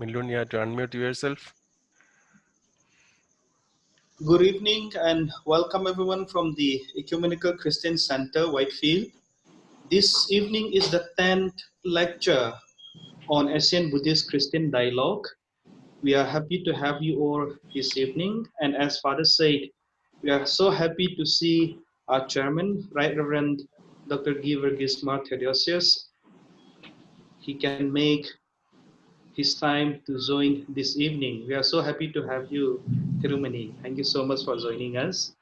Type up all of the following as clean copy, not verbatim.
Milunia, to unmute yourself. Good evening and welcome everyone from the Ecumenical Christian Center, Whitefield. This evening is the 10th lecture on Asian Buddhist Christian Dialogue. We are happy to have you all this evening, and as Father said, we are so happy to see our chairman, Right Reverend Dr. Givergismar Theodosius. He can make his time to join this evening. We are so happy to have you, Tirumani. Thank you so much for joining us.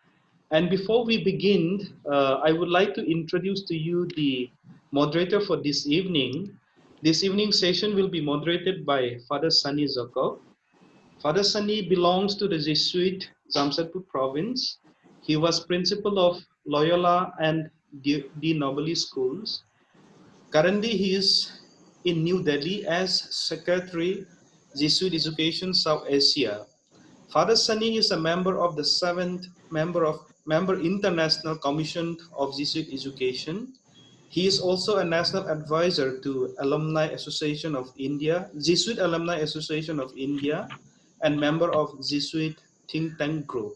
And before we begin, I would like to introduce to you the moderator for this evening. This evening session will be moderated by Father Sunny Jacob. Father Sunny belongs to the Jesuit Jamshedpur province. He was principal of Loyola and De Nobili schools. Currently, he is in New Delhi as Secretary, Jesuit Education South Asia. Father Sunny is a member of the 7th Member International Commission of Jesuit Education. He is also a national advisor to Alumni Association of India, Jesuit Alumni Association of India, and member of Jesuit think tank group.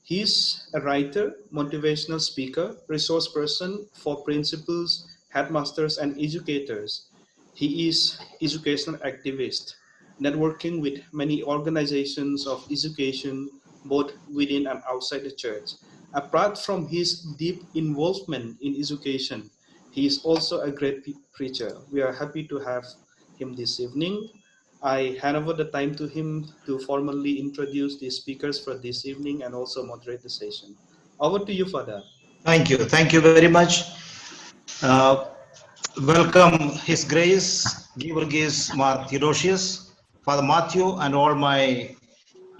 He is a writer, motivational speaker, resource person for principals, headmasters, and educators. He is educational activist, networking with many organizations of education, both within and outside the church. Apart from his deep involvement in education, he is also a great preacher. We are happy to have him this evening. I hand over the time to him to formally introduce the speakers for this evening and also moderate the session. Over to you, Father. Thank you. Thank you very much. Welcome His Grace, Givergis Mar Theodosius, Father Matthew, and all my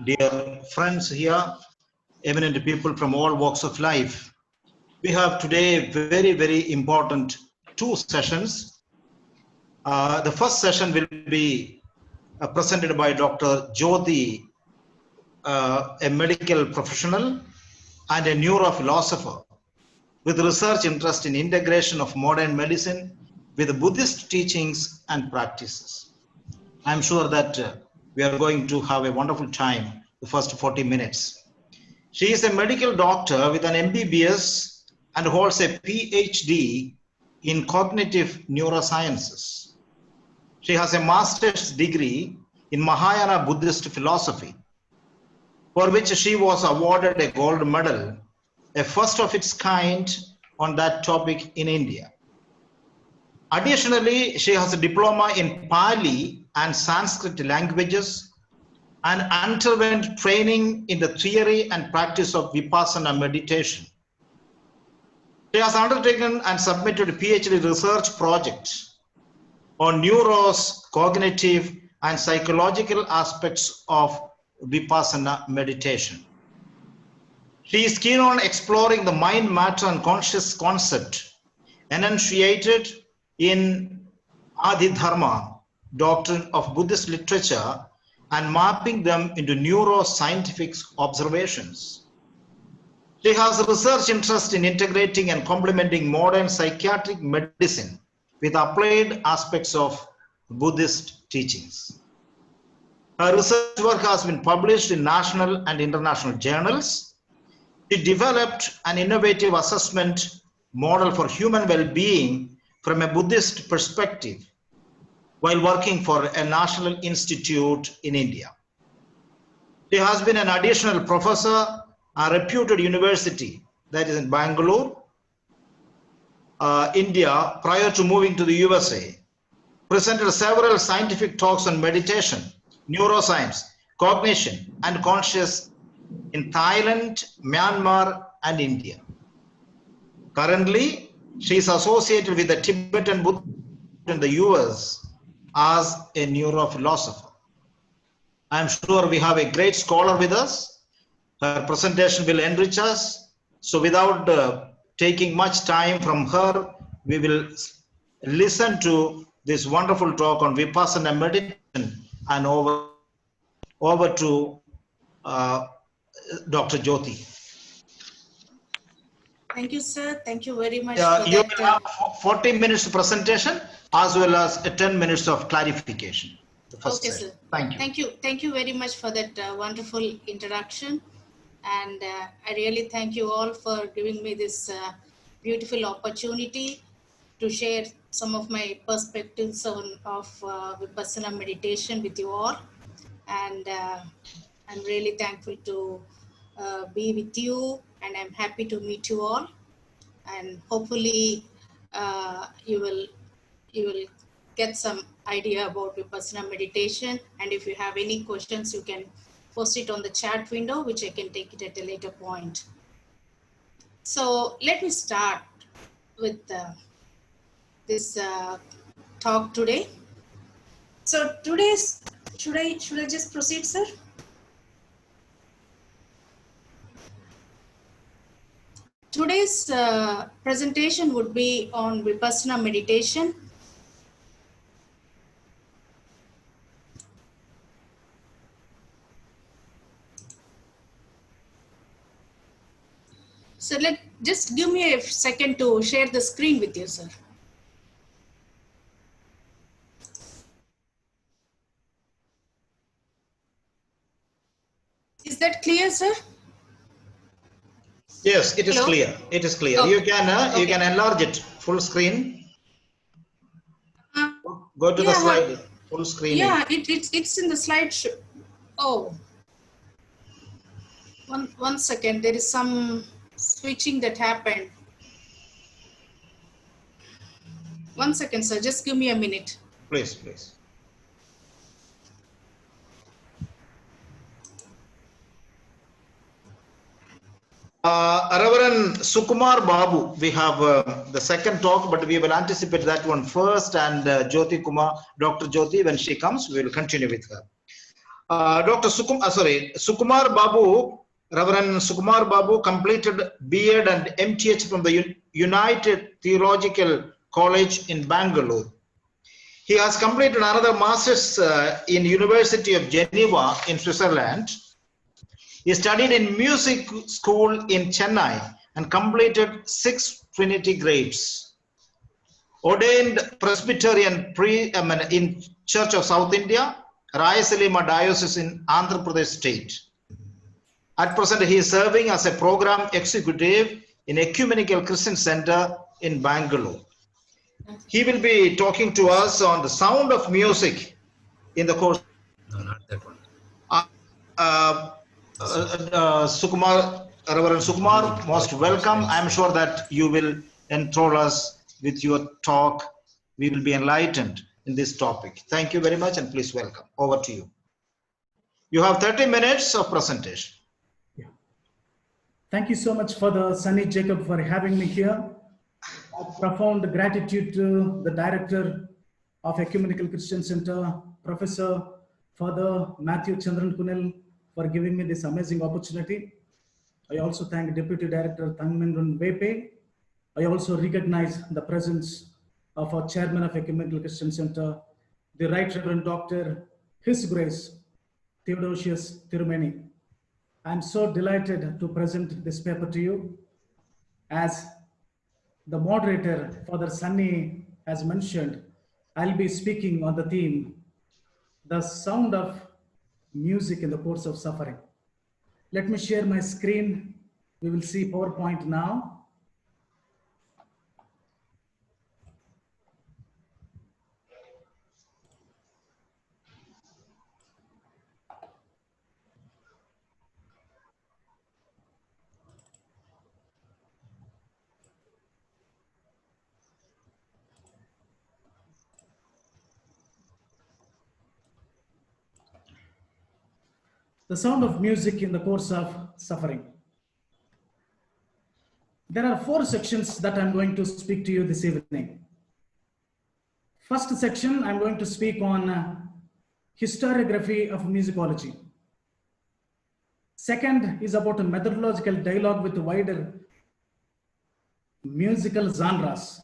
dear friends here, eminent people from all walks of life. We have today very, very important two sessions. The first session will be presented by Dr. Jyoti, a medical professional and a neurophilosopher with research interest in integration of modern medicine with Buddhist teachings and practices. I'm sure that we are going to have a wonderful time the first 40 minutes. She is a medical doctor with an MBBS and holds a PhD in cognitive neurosciences. She has a master's degree in Mahayana Buddhist philosophy, for which she was awarded a gold medal, a first of its kind on that topic in India. Additionally, she has a diploma in Pali and Sanskrit languages and underwent training in the theory and practice of Vipassana meditation. She has undertaken and submitted a PhD research project on cognitive and psychological aspects of Vipassana meditation. She is keen on exploring the mind, matter, and conscious concept enunciated in Adidharma, doctrine of Buddhist literature, and mapping them into neuroscientific observations. She has a research interest in integrating and complementing modern psychiatric medicine with applied aspects of Buddhist teachings. Her research work has been published in national and international journals. She developed an innovative assessment model for human well-being from a Buddhist perspective while working for a national institute in India. She has been an additional professor at a reputed university, that is in Bangalore, India, prior to moving to the USA. Presented several scientific talks on meditation, neuroscience, cognition, and consciousness in Thailand, Myanmar, and India. Currently, she is associated with the Tibetan Buddhist in the US as a neurophilosopher. I am sure we have a great scholar with us. Her presentation will enrich us. So without taking much time from her, we will listen to this wonderful talk on Vipassana meditation, and over to Dr. Jyoti. Thank you, sir. Thank you very much. You will have 40 minutes presentation as well as 10 minutes of clarification. the first Okay, session. sir. Thank you. Thank you very much for that wonderful introduction. And I really thank you all for giving me this beautiful opportunity to share some of my perspectives of Vipassana meditation with you all. And I'm really thankful to be with you, and I'm happy to meet you all. And hopefully you will get some idea about Vipassana meditation. And if you have any questions, you can post it on the chat window, which I can take it at a later point. So let me start with this talk today. So today's, should I just proceed, sir? Today's presentation would be on Vipassana meditation. So just give me a second to share the screen with you, sir. Is that clear, sir? Yes, it is Hello? clear. It is clear. Okay. You can enlarge it full screen. Go to the Yeah, slide full screen. yeah, it's in the slideshow. Oh, one second. There is some switching that happened. One second, sir. Just give me a minute. Please, please. Reverend Sukumar Babu, we have the second talk, but we will anticipate that one first. And Jyoti Kumar, Dr. Jyoti, when she comes, we will continue with her. Sukumar Babu, Reverend Sukumar Babu completed B.Ed and MTH from the United Theological College in Bangalore. He has completed another master's in University of Geneva in Switzerland. He studied in music school in Chennai and completed 6 Trinity grades. Ordained Presbyterian in Church of South India, Rayasalima Diocese in Andhra Pradesh State. At present, he is serving as a program executive in Ecumenical Christian Center in Bangalore. He will be talking to us on the sound of music in the course. No, not that one. Sukumar, Reverend Sukumar, most welcome. I am sure that you will enthrall us with your talk. We will be enlightened in this topic. Thank you very much, and please welcome. Over to you. You have 30 minutes of presentation. Yeah. Thank you so much for the Sunny Jacob for having me here. Profound gratitude to the director of Ecumenical Christian Center, Professor Father Matthew Chandran Kunil, for giving me this amazing opportunity. I also thank Deputy Director Thangmenrun Wepe. I also recognize the presence of our Chairman of Ecumenical Christian Center, the Right Reverend Dr. His Grace Theodosius Tirumeni. I'm so delighted to present this paper to you. As the moderator, Father Sunny, has mentioned, I'll be speaking on the theme, the sound of music in the course of suffering. Let me share my screen. We will see PowerPoint now. The sound of music in the course of suffering. There are 4 sections that I'm going to speak to you this evening. First section, I'm going to speak on historiography of musicology. Second is about a methodological dialogue with wider musical genres.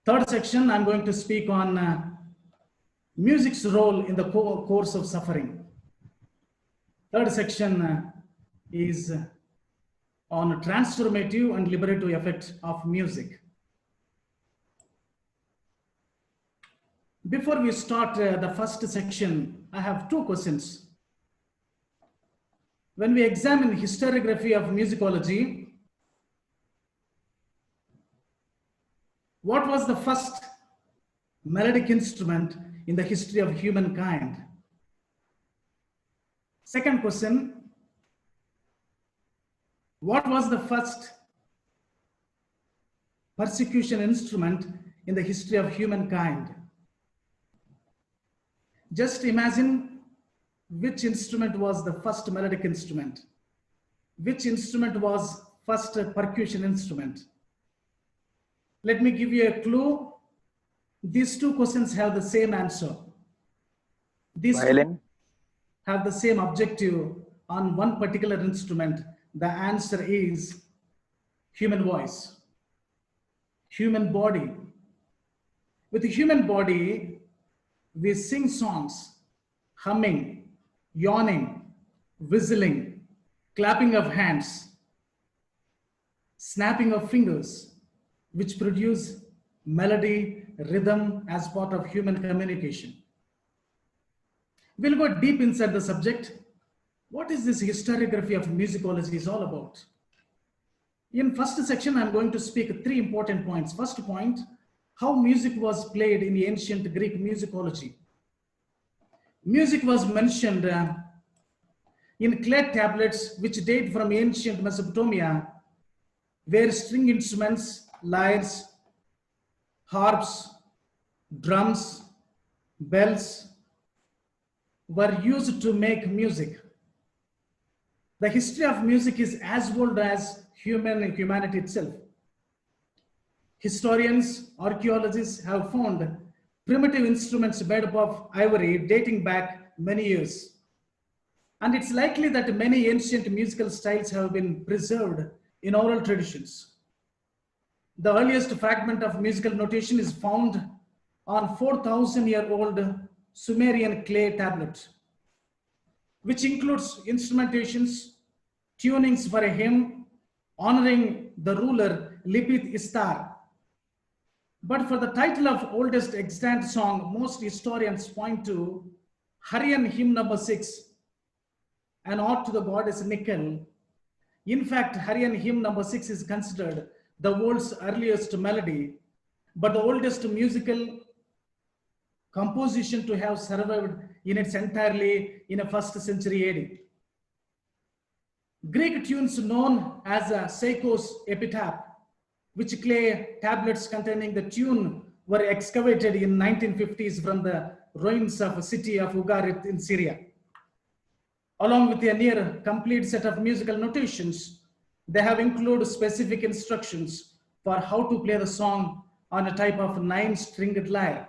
Third section, I'm going to speak on music's role in the course of suffering. Third section is on transformative and liberative effect of music. Before we start the first section, I have two questions. When we examine historiography of musicology, what was the first melodic instrument in the history of humankind? Second question, what was the first persecution instrument in the history of humankind? Just imagine which instrument was the first melodic instrument, which instrument was first percussion instrument. Let me give you a clue. These two questions have the same answer. These Violin. two have the same objective on one particular instrument. The answer is human voice, human body. With the human body, we sing songs, humming, yawning, whistling, clapping of hands, snapping of fingers, which produce melody, rhythm as part of human communication. We'll go deep inside the subject. What is this historiography of musicology is all about? In first section, I'm going to speak three important points. First point, how music was played in ancient Greek musicology. Music was mentioned in clay tablets which date from ancient Mesopotamia, where string instruments, lyres, harps, drums, bells were used to make music. The history of music is as old as humanity itself. Historians, archaeologists have found primitive instruments made up of ivory dating back many years. And it's likely that many ancient musical styles have been preserved in oral traditions. The earliest fragment of musical notation is found on 4,000-year-old Sumerian clay tablet, which includes instrumentations, tunings for a hymn, honoring the ruler Lipit Istar. But for the title of oldest extant song, most historians point to Harian hymn number 6, an ode to the goddess Nikkel. In fact, Harian hymn number 6 is considered the world's earliest melody, but the oldest musical composition to have survived in its entirely in a 1st century AD. Greek tunes known as a Seikos epitaph, which clay tablets containing the tune were excavated in 1950s from the ruins of a city of Ugarit in Syria. Along with a near complete set of musical notations, they have included specific instructions for how to play the song on a type of 9-stringed lyre.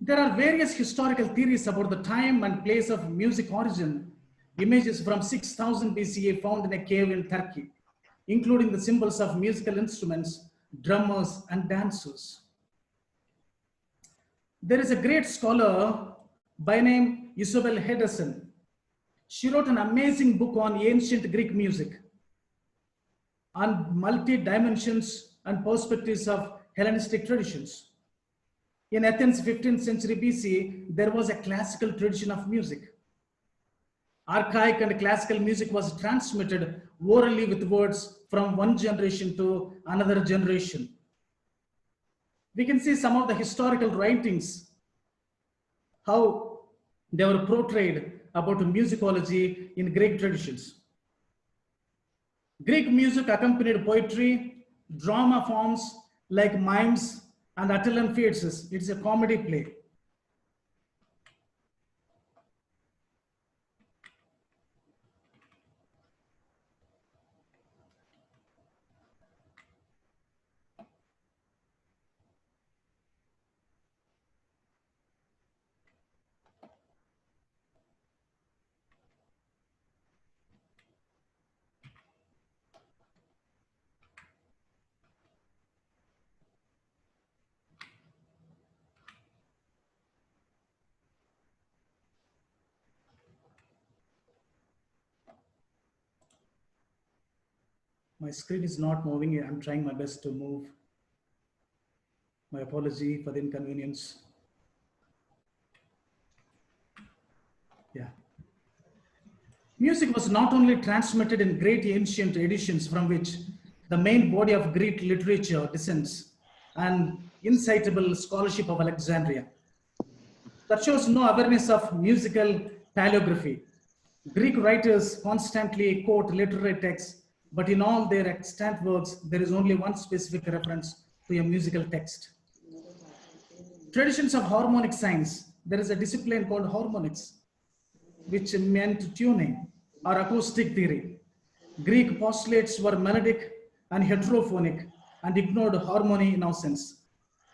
There are various historical theories about the time and place of music origin. Images from 6000 BCE found in a cave in Turkey, including the symbols of musical instruments, drummers, and dancers. There is a great scholar by name Isabel Henderson. She wrote an amazing book on ancient Greek music, on multi-dimensions and perspectives of Hellenistic traditions. In Athens, 15th century BC, there was a classical tradition of music. Archaic and classical music was transmitted orally with words from one generation to another generation. We can see some of the historical writings, how they were portrayed about musicology in Greek traditions. Greek music accompanied poetry, drama forms like mimes, and Attilan Feats. It's a comedy play. My screen is not moving. I'm trying my best to move. My apology for the inconvenience. Yeah. Music was not only transmitted in great ancient editions from which the main body of Greek literature descends and incitable scholarship of Alexandria. That shows no awareness of musical paleography. Greek writers constantly quote literary texts, but in all their extant works, there is only one specific reference to a musical text. Traditions of harmonic science, there is a discipline called harmonics, which meant tuning or acoustic theory. Greek postulates were melodic and heterophonic and ignored harmony in our sense.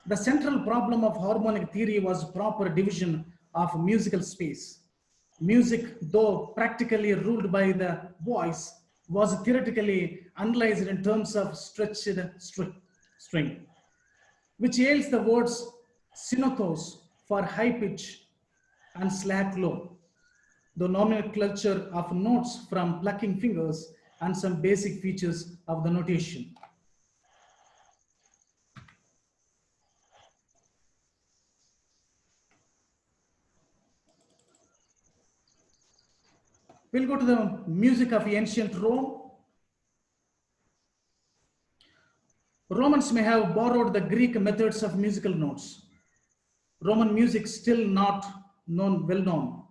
The central problem of harmonic theory was proper division of musical space. Music, though practically ruled by the voice, was theoretically analyzed in terms of stretched string, which yields the words synothos for high pitch and slack low, the nomenclature of notes from plucking fingers and some basic features of the notation. We'll go to the music of ancient Rome. Romans may have borrowed the Greek methods of musical notes. Roman music still not well known.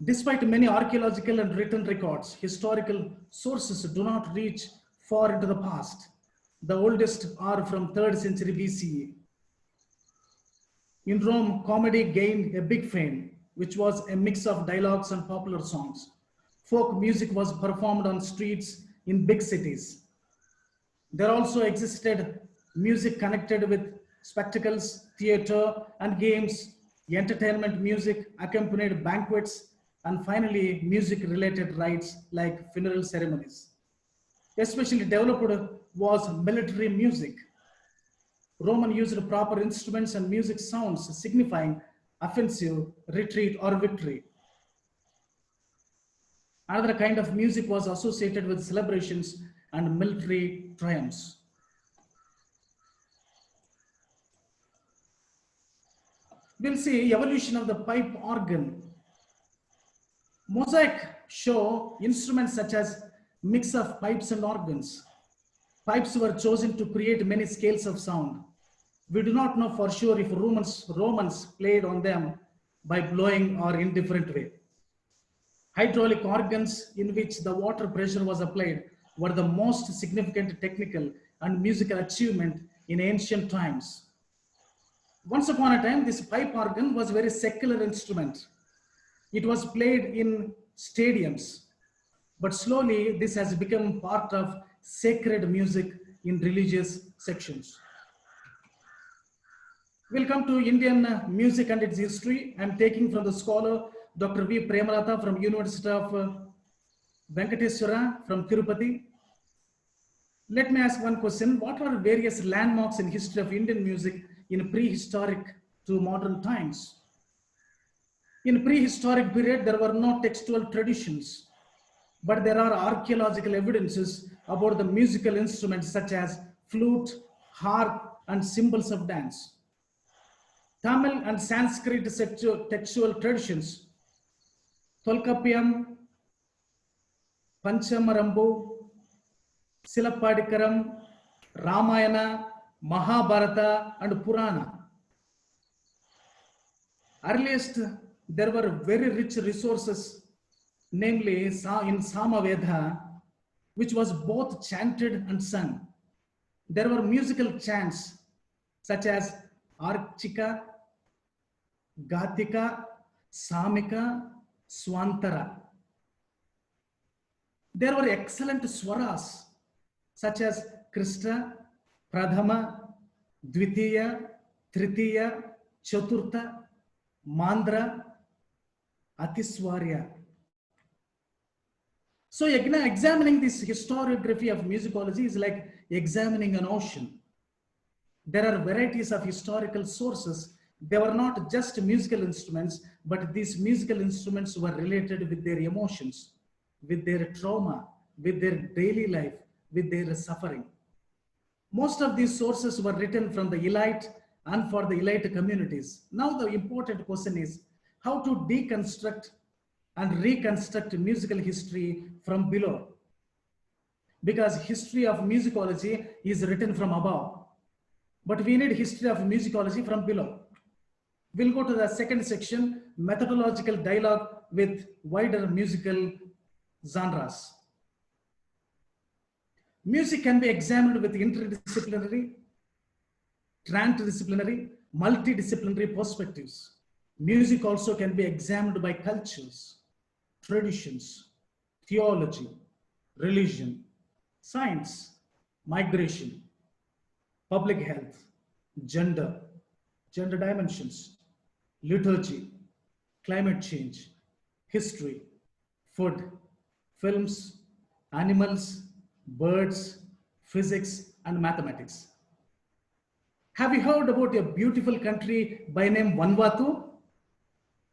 Despite many archaeological and written records, historical sources do not reach far into the past. The oldest are from 3rd century BCE. In Rome, comedy gained a big fame, which was a mix of dialogues and popular songs. Folk music was performed on streets in big cities. There also existed music connected with spectacles, theater, and games, entertainment music accompanied banquets, and finally, music-related rites like funeral ceremonies. Especially developed was military music. Roman used proper instruments and music sounds signifying offensive, retreat, or victory. Another kind of music was associated with celebrations and military triumphs. We'll see evolution of the pipe organ. Mosaic show instruments such as mix of pipes and organs. Pipes were chosen to create many scales of sound. We do not know for sure if Romans played on them by blowing or in different way. Hydraulic organs in which the water pressure was applied were the most significant technical and musical achievement in ancient times. Once upon a time, this pipe organ was a very secular instrument. It was played in stadiums, but slowly this has become part of sacred music in religious sections. We'll come to Indian music and its history. I'm taking from the scholar Dr. V. Premalata from University of Venkateswara from Tirupati. Let me ask one question. What are various landmarks in history of Indian music in prehistoric to modern times? In prehistoric period, there were no textual traditions, but there are archaeological evidences about the musical instruments such as flute, harp, and cymbals of dance. Tamil and Sanskrit textual traditions, Tolkappiyam, Panchamarambu, Silapadikaram, Ramayana, Mahabharata, and Purana. Earliest, there were very rich resources, namely in Samaveda, which was both chanted and sung. There were musical chants such as Archika, Gatika, Samika, Swantara. There were excellent swaras such as Krishna, Pradhama, Dvitiya, Tritiya, Chaturtha, Mandra, Atiswarya. So examining this historiography of musicology is like examining an ocean. There are varieties of historical sources. They were not just musical instruments, but these musical instruments were related with their emotions, with their trauma, with their daily life, with their suffering. Most of these sources were written from the elite and for the elite communities. Now the important question is how to deconstruct and reconstruct musical history from below. Because history of musicology is written from above, but we need history of musicology from below. We'll go to the second section, methodological dialogue with wider musical genres. Music can be examined with interdisciplinary, transdisciplinary, multidisciplinary perspectives. Music also can be examined by cultures, traditions, theology, religion, science, migration, public health, gender dimensions, liturgy, climate change, history, food, films, animals, birds, physics, and mathematics. Have you heard about a beautiful country by name Vanuatu?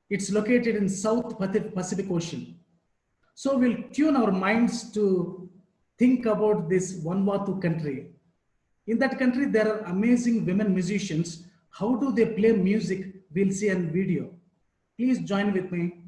It's located in South Pacific Ocean. So we'll tune our minds to think about this Vanuatu country. In that country, there are amazing women musicians. How do they play music? We'll see a video. Please join with me.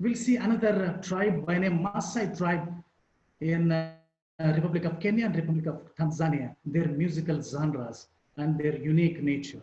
We'll see another tribe by name Maasai tribe in Republic of Kenya and Republic of Tanzania, their musical genres and their unique nature.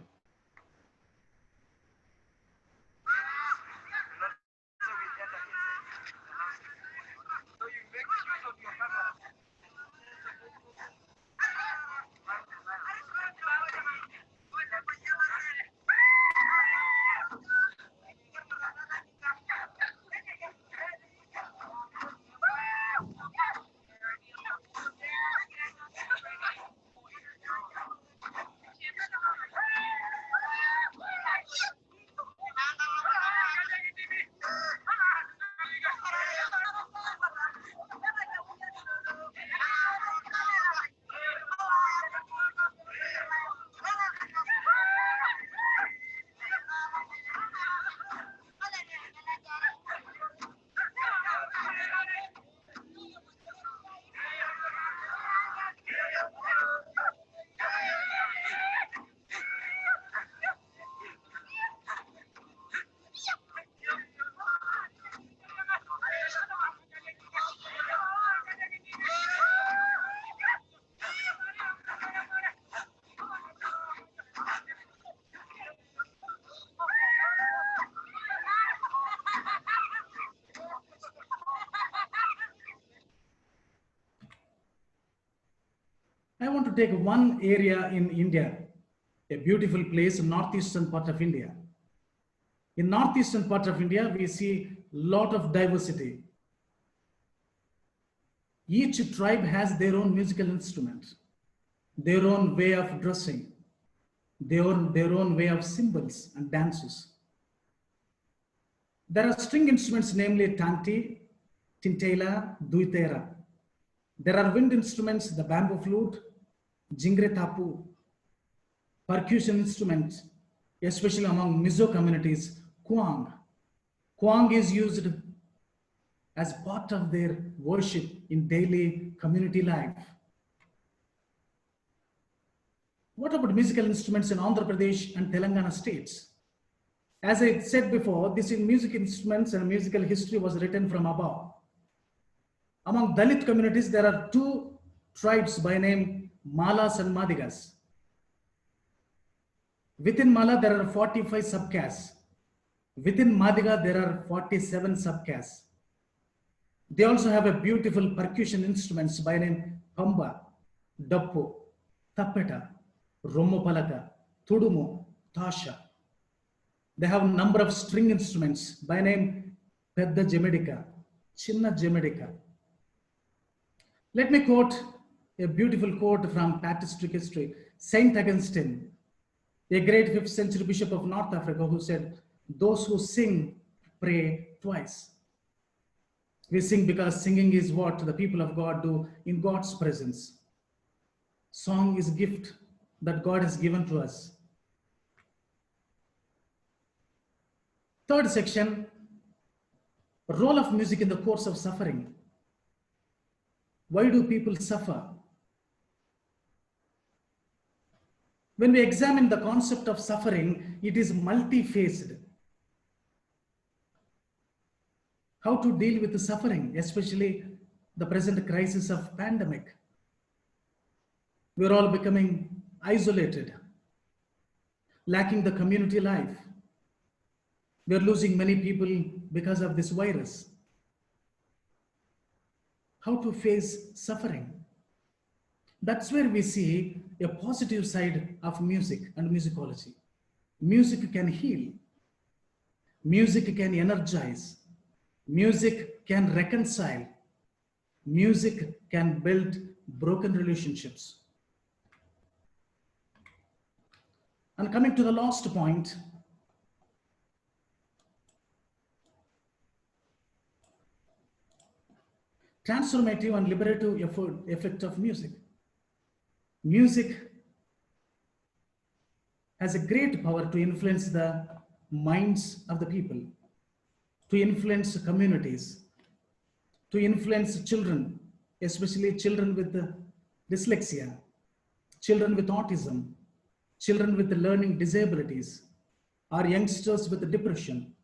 I want to take one area in India a beautiful place in northeastern part of India. In northeastern part of India, we see lot of diversity. Each tribe has their own musical instrument, their own way of dressing, their own way of symbols and dances. There are string instruments, namely tanti, tintela, duitera. There are wind instruments, the bamboo flute, jingre tapu, percussion instruments, especially among Mizo communities, kuang. Kuang is used as part of their worship in daily community life. What about musical instruments in Andhra Pradesh and Telangana states? As I said before, this in music instruments and musical history was written from above. Among Dalit communities, there are two tribes by name Malas and Madigas. Within Mala, there are 45 subcastes. Within Madiga, there are 47 subcastes. They also have a beautiful percussion instruments by name Pamba, Dappu, Tappeta, Rommopalaka, Tudumu, Tasha. They have a number of string instruments by name Pedda Jemedika, Chinna Jemedika. Let me quote a beautiful quote from patristic history. Saint Augustine, a great 5th century bishop of North Africa, who said, "Those who sing pray twice." We sing because singing is what the people of God do in God's presence. Song is a gift that God has given to us. Third section, role of music in the course of suffering. Why do people suffer? When we examine the concept of suffering, it is multi-faced. How to deal with the suffering, especially the present crisis of pandemic. We're all becoming isolated, lacking the community life. We're losing many people because of this virus. How to face suffering? That's where we see a positive side of music and musicology. Music can heal. Music can energize. Music can reconcile. Music can build broken relationships. And coming to the last point, transformative and liberative effect of music. Music has a great power to influence the minds of the people, to influence communities, to influence children, especially children with dyslexia, children with autism, children with learning disabilities, or youngsters with depression.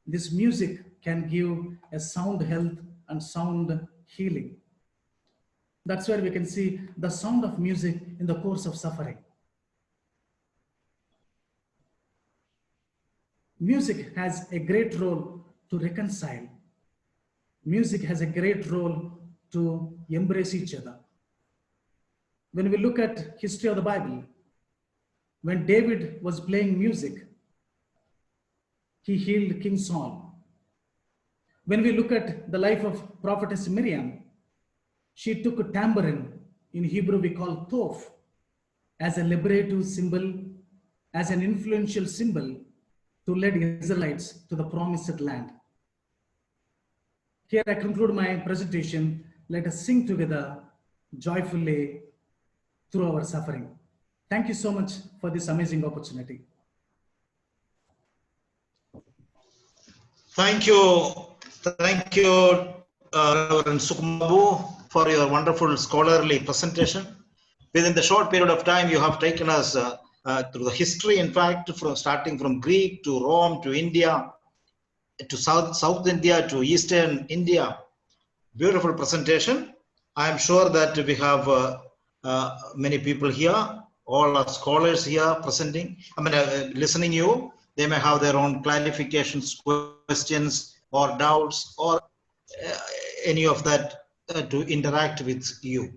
This music can give a sound health and sound healing. That's where we can see the sound of music in the course of suffering. Music has a great role to reconcile. Music has a great role to embrace each other. When we look at history of the Bible, when David was playing music, he healed King Saul. When we look at the life of prophetess Miriam, she took a tambourine, in Hebrew we call thof, as a liberative symbol, as an influential symbol to lead Israelites to the promised land. Here I conclude my presentation. Let us sing together joyfully through our suffering. Thank you so much for this amazing opportunity. Thank you, Reverend Sukumar, for your wonderful scholarly presentation. Within the short period of time, you have taken us through the history, in fact, starting from Greek to Rome to India, to South India to Eastern India. Beautiful presentation. I am sure that we have many people here, all our scholars here presenting, listening you. They may have their own clarifications, questions, or doubts, or any of that to interact with you.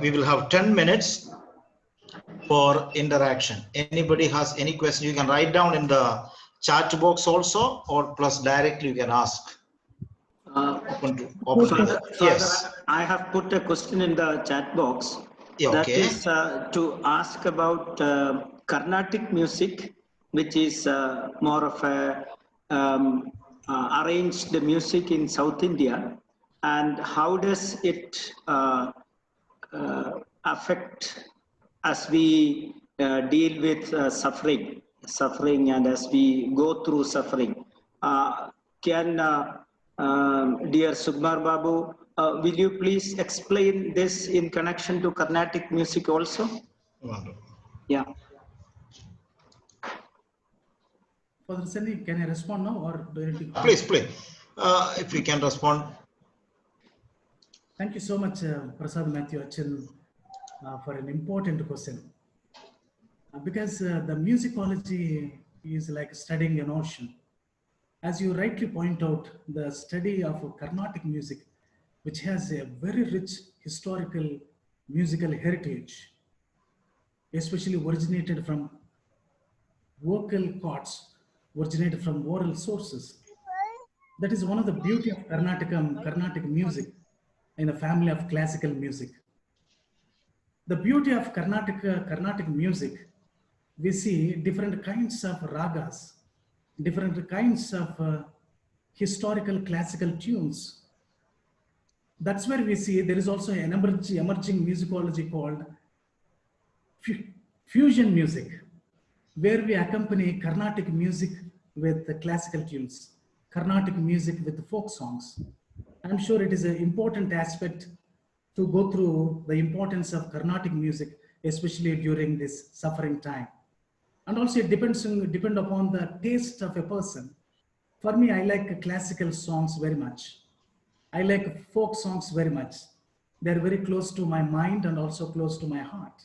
We will have 10 minutes for interaction. Anybody has any question, you can write down in the chat box also, or plus directly you can ask. Father, Yes. I have put a question in the chat box. Yeah, That okay. is to ask about Carnatic music, which is more of a arranged music in South India, and how does it affect as we deal with suffering, and as we go through suffering. Can dear Sukumar Babu, will you please explain this in connection to Carnatic music also? Wonderful. Yeah. Father Sunny, can I respond now or do I need to? Please. If you can respond. Thank you so much, Prasad Matthew Achal, for an important question. Because the musicology is like studying an ocean. As you rightly point out, the study of Carnatic music, which has a very rich historical musical heritage, especially originated from vocal chords, originated from oral sources. That is one of the beauty of Carnatic music in the family of classical music. The beauty of Carnatic music, we see different kinds of ragas, different kinds of historical classical tunes. That's where we see there is also an emerging musicology called fusion music, where we accompany Carnatic music with the classical tunes, Carnatic music with folk songs. I'm sure it is an important aspect to go through the importance of Carnatic music, especially during this suffering time. And also it depend upon the taste of a person. For me, I like classical songs very much. I like folk songs very much. They're very close to my mind and also close to my heart.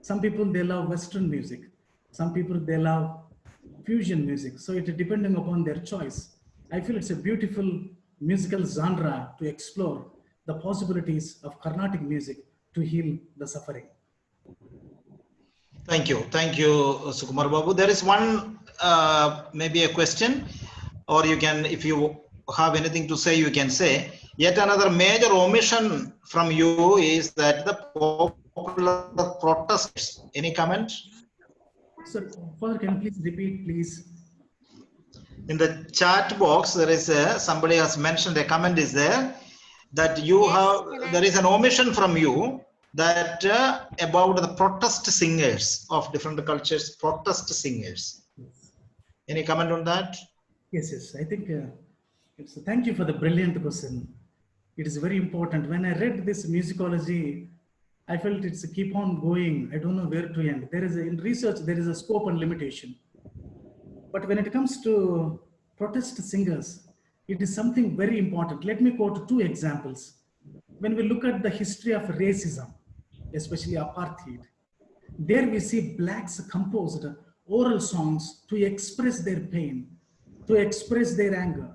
Some people, they love Western music. Some people, they love fusion music. So it depending upon their choice. I feel it's a beautiful musical genre to explore the possibilities of Carnatic music to heal the suffering. Thank you, Sukumar Babu. There is one, maybe a question, or you can, if you have anything to say, you can say. Yet another major omission from you is that the popular protests. Any comment? Sir, Father, can you please repeat, please? In the chat box, there is somebody has mentioned a comment is there that you have, there is an omission from you that about the protest singers of different cultures, protest singers. Yes. Any comment on that? Yes. I think thank you for the brilliant question. It is very important. When I read this musicology, I felt it's a keep on going. I don't know where to end. There is in research, there is a scope and limitation. But when it comes to protest singers, it is something very important. Let me quote two examples. When we look at the history of racism, especially apartheid, there we see blacks composed oral songs to express their pain, to express their anger,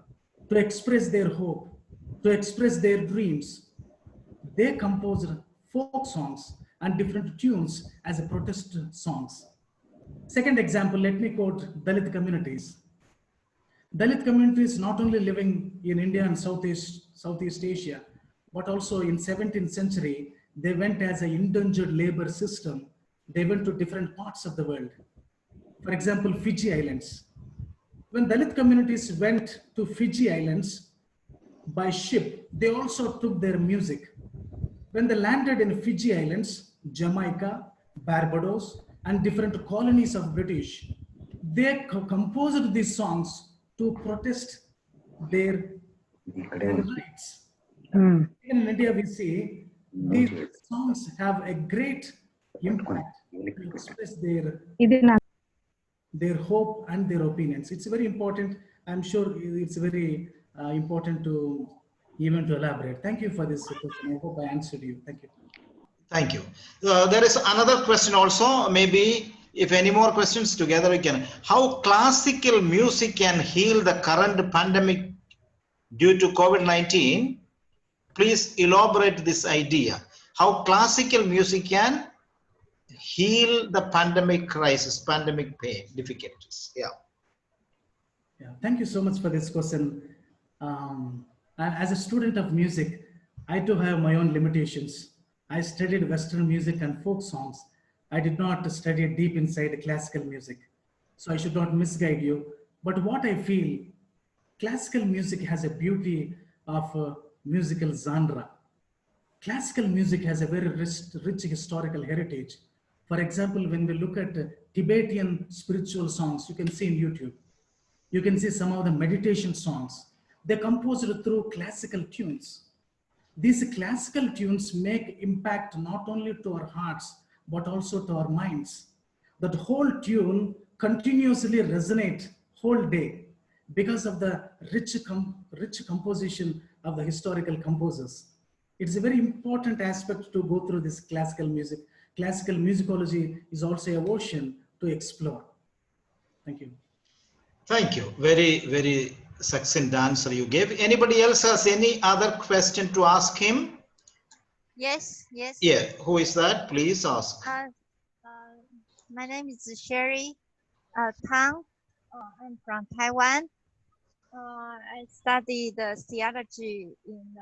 to express their hope, to express their dreams. They composed folk songs and different tunes as a protest songs. Second example, let me quote Dalit communities. Dalit communities not only living in India and Southeast Asia, but also in 17th century, they went as an indentured labor system. They went to different parts of the world. For example, Fiji Islands. When Dalit communities went to Fiji Islands by ship, they also took their music. When they landed in Fiji Islands, Jamaica, Barbados, and different colonies of British, they composed these songs to protest their rights. In India, we see these songs have a great impact to express their hope and their opinions. It's very important. I'm sure it's very important to even to elaborate. Thank you for this question. I hope I answered you. Thank you. Thank you. There is another question also. Maybe if any more questions together we can. How classical music can heal the current pandemic due to COVID-19? Please elaborate this idea. How classical music can heal the pandemic crisis, pandemic pain, difficulties. Yeah. Yeah, thank you so much for this question. As a student of music, I too have my own limitations. I studied Western music and folk songs. I did not study deep inside classical music. So I should not misguide you. But what I feel, classical music has a beauty of a musical genre. Classical music has a very rich historical heritage. For example, when we look at Tibetan spiritual songs, you can see in YouTube, you can see some of the meditation songs. They're composed through classical tunes. These classical tunes make impact not only to our hearts, but also to our minds. That whole tune continuously resonate whole day because of the rich composition of the historical composers. It's a very important aspect to go through this classical music. Classical musicology is also a ocean to explore. Thank you. Thank you. Very, very succinct answer you gave. Anybody else has any other question to ask him? Yes, yes. Yeah, who is that? Please ask. My name is Sherry Tang. I'm from Taiwan. I studied theology in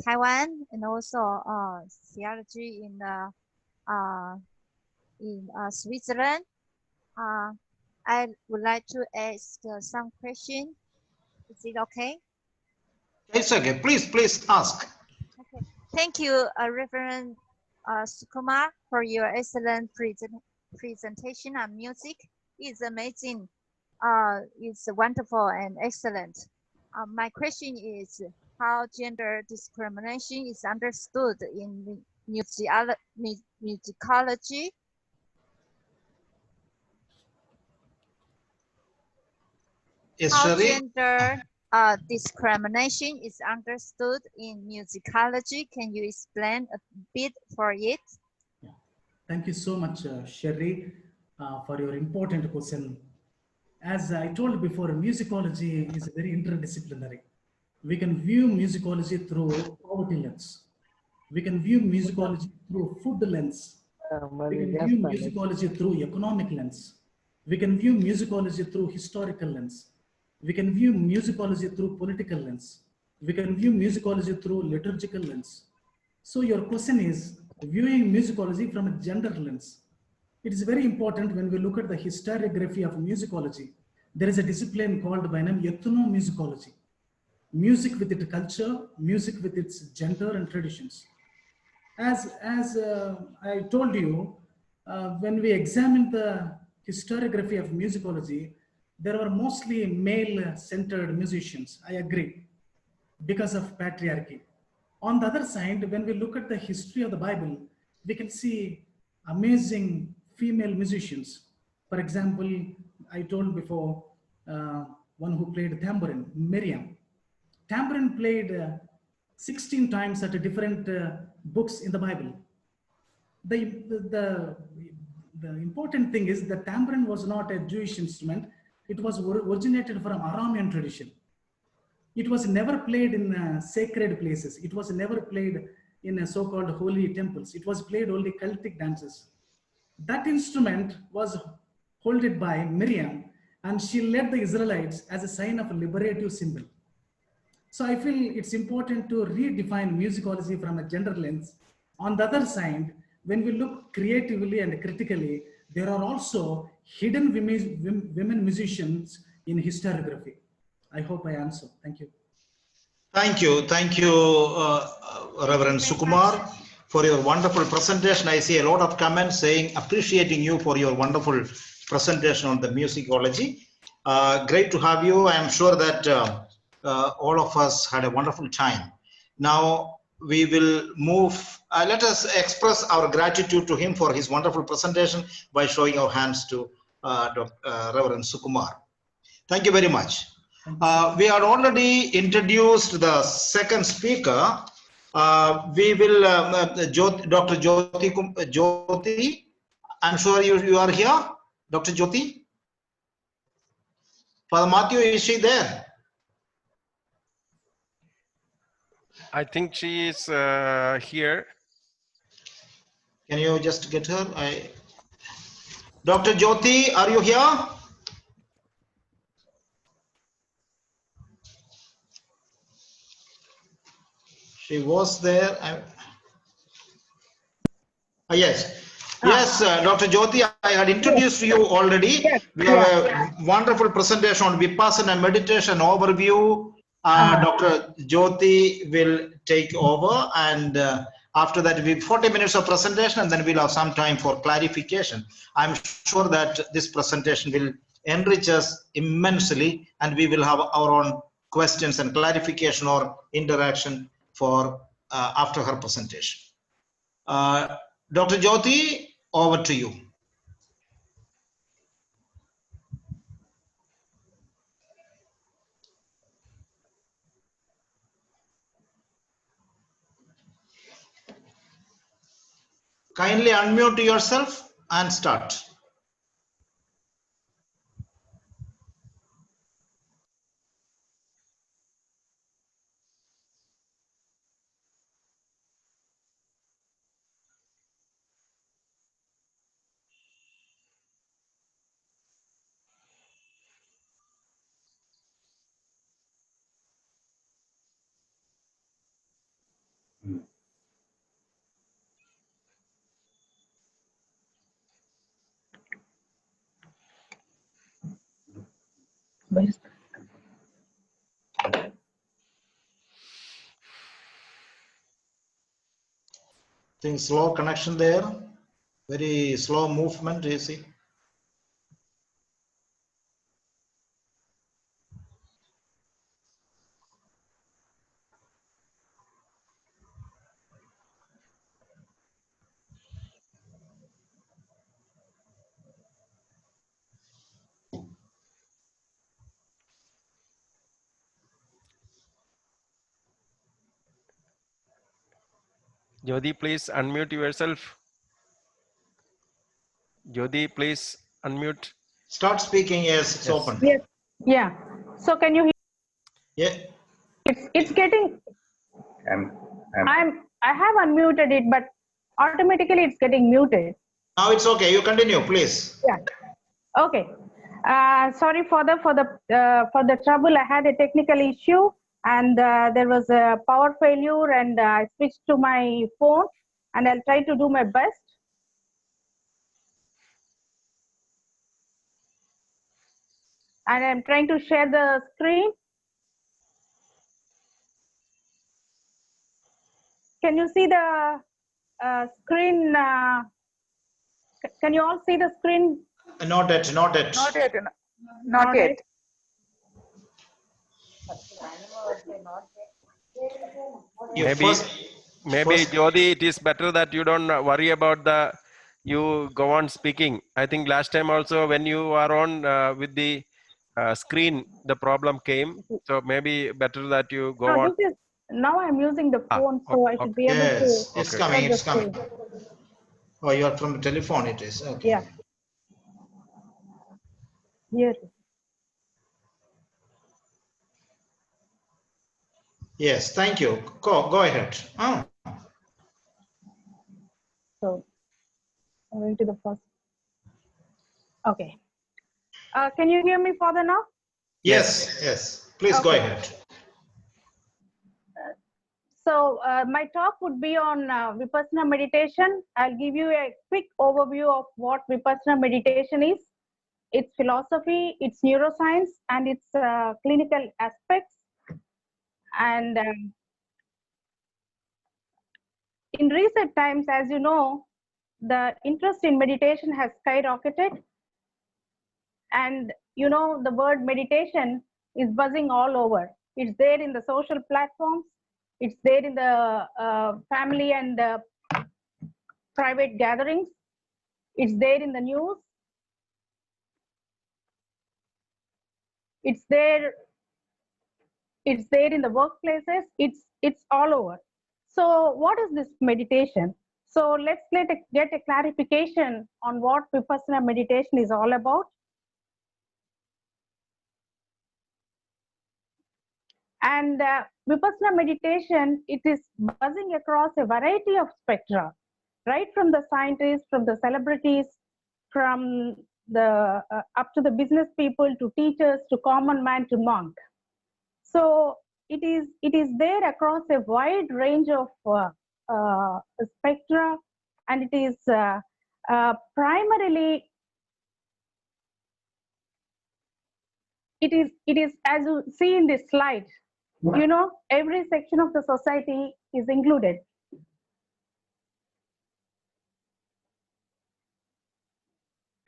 Taiwan and also theology in Switzerland. I would like to ask some question. Is it okay? It's okay. Please ask. Okay. Thank you, Reverend Sukumar, for your excellent presentation on music. It's amazing. It's wonderful and excellent. My question is how gender discrimination is understood in musicology. Yes, How Sherry. gender discrimination is understood in musicology. Can you explain a bit for it? Yeah. Thank you so much, Sherry, for your important question. As I told before, musicology is very interdisciplinary. We can view musicology through poverty lens. We can view musicology through food lens. We can view musicology through economic lens. We can view musicology through historical lens. We can view musicology through political lens. We can view musicology through liturgical lens. So your question is viewing musicology from a gender lens. It is very important when we look at the historiography of musicology. There is a discipline called by name ethnomusicology. Music with its culture, music with its gender and traditions. As I told you, when we examine the historiography of musicology, there were mostly male-centered musicians. I agree, because of patriarchy. On the other side, when we look at the history of the Bible, we can see amazing female musicians. For example, I told before, one who played tambourine, Miriam. Tambourine played 16 times at different books in the Bible. The important thing is that tambourine was not a Jewish instrument. It was originated from Aramean tradition. It was never played in sacred places. It was never played in so-called holy temples. It was played only cultic dances. That instrument was held by Miriam, and she led the Israelites as a sign of a liberative symbol. So I feel it's important to redefine musicology from a gender lens. On the other side, when we look creatively and critically, there are also hidden women musicians in historiography. I hope I answered. Thank you. Thank you, Reverend Sukumar, for your wonderful presentation. I see a lot of comments saying appreciating you for your wonderful presentation on the musicology. Great to have you. I am sure that all of us had a wonderful time. Now we will move. Let us express our gratitude to him for his wonderful presentation by showing our hands to Reverend Sukumar. Thank you very much. We had already introduced the second speaker. We will, Dr. Jyoti, I'm sure you are here, Dr. Jyoti. Father Matthew, is she there? I think she is here. Can you just get her? Dr. Jyoti, are you here? She was there. Yes. Yes, Dr. Jyoti, I had introduced you already. Yes, We have a wonderful presentation on Vipassana meditation overview. Dr. Jyoti will take over, and after that, we 40 minutes of presentation, and then we'll have some time for clarification. I'm sure that this presentation will enrich us immensely, and we will have our own questions and clarification or interaction for after her presentation. Dr. Jyoti, over to you. Kindly unmute yourself and start. Think slow connection there, very slow movement, you see. Jyoti, please unmute yourself. Jyoti, please unmute. Start speaking. Yes, it's open. Yes. Yeah. So can you hear? Yeah. It's getting. I have unmuted it, but automatically it's getting muted. Now it's okay. You continue, please. Yeah. Okay. Sorry for the trouble. I had a technical issue, and there was a power failure, and I switched to my phone, and I'll try to do my best. And I'm trying to share the screen. Can you see the screen? Can you all see the screen? Not yet. Not yet. Not yet. Not yet. Maybe Jyoti, it is better that you don't worry about you go on speaking. I think last time also when you are on with the screen, the problem came. So maybe better that you go on. Now I'm using the phone, so I should be able to. Yes, it's coming. It's coming. Oh, you are from the telephone. It is okay. Yeah. Yes. Yes. Thank you. Go ahead. Oh. So, I'm going to the first. Okay. Can you hear me further now? Yes. Yes. Please go ahead. So my talk would be on Vipassana meditation. I'll give you a quick overview of what Vipassana meditation is, its philosophy, its neuroscience, and its clinical aspects. And in recent times, as you know, the interest in meditation has skyrocketed. And you know, the word meditation is buzzing all over. It's there in the social platforms. It's there in the family and private gatherings. It's there in the news. It's there in the workplaces. It's all over. So what is this meditation? So let's get a clarification on what Vipassana meditation is all about. And Vipassana meditation, it is buzzing across a variety of spectra. right from the scientists, from the celebrities, from the up to the business people, to teachers, to common man, to monk. So it is there across a wide range of spectra, and it is primarily it is as you see in this slide, you know, every section of the society is included.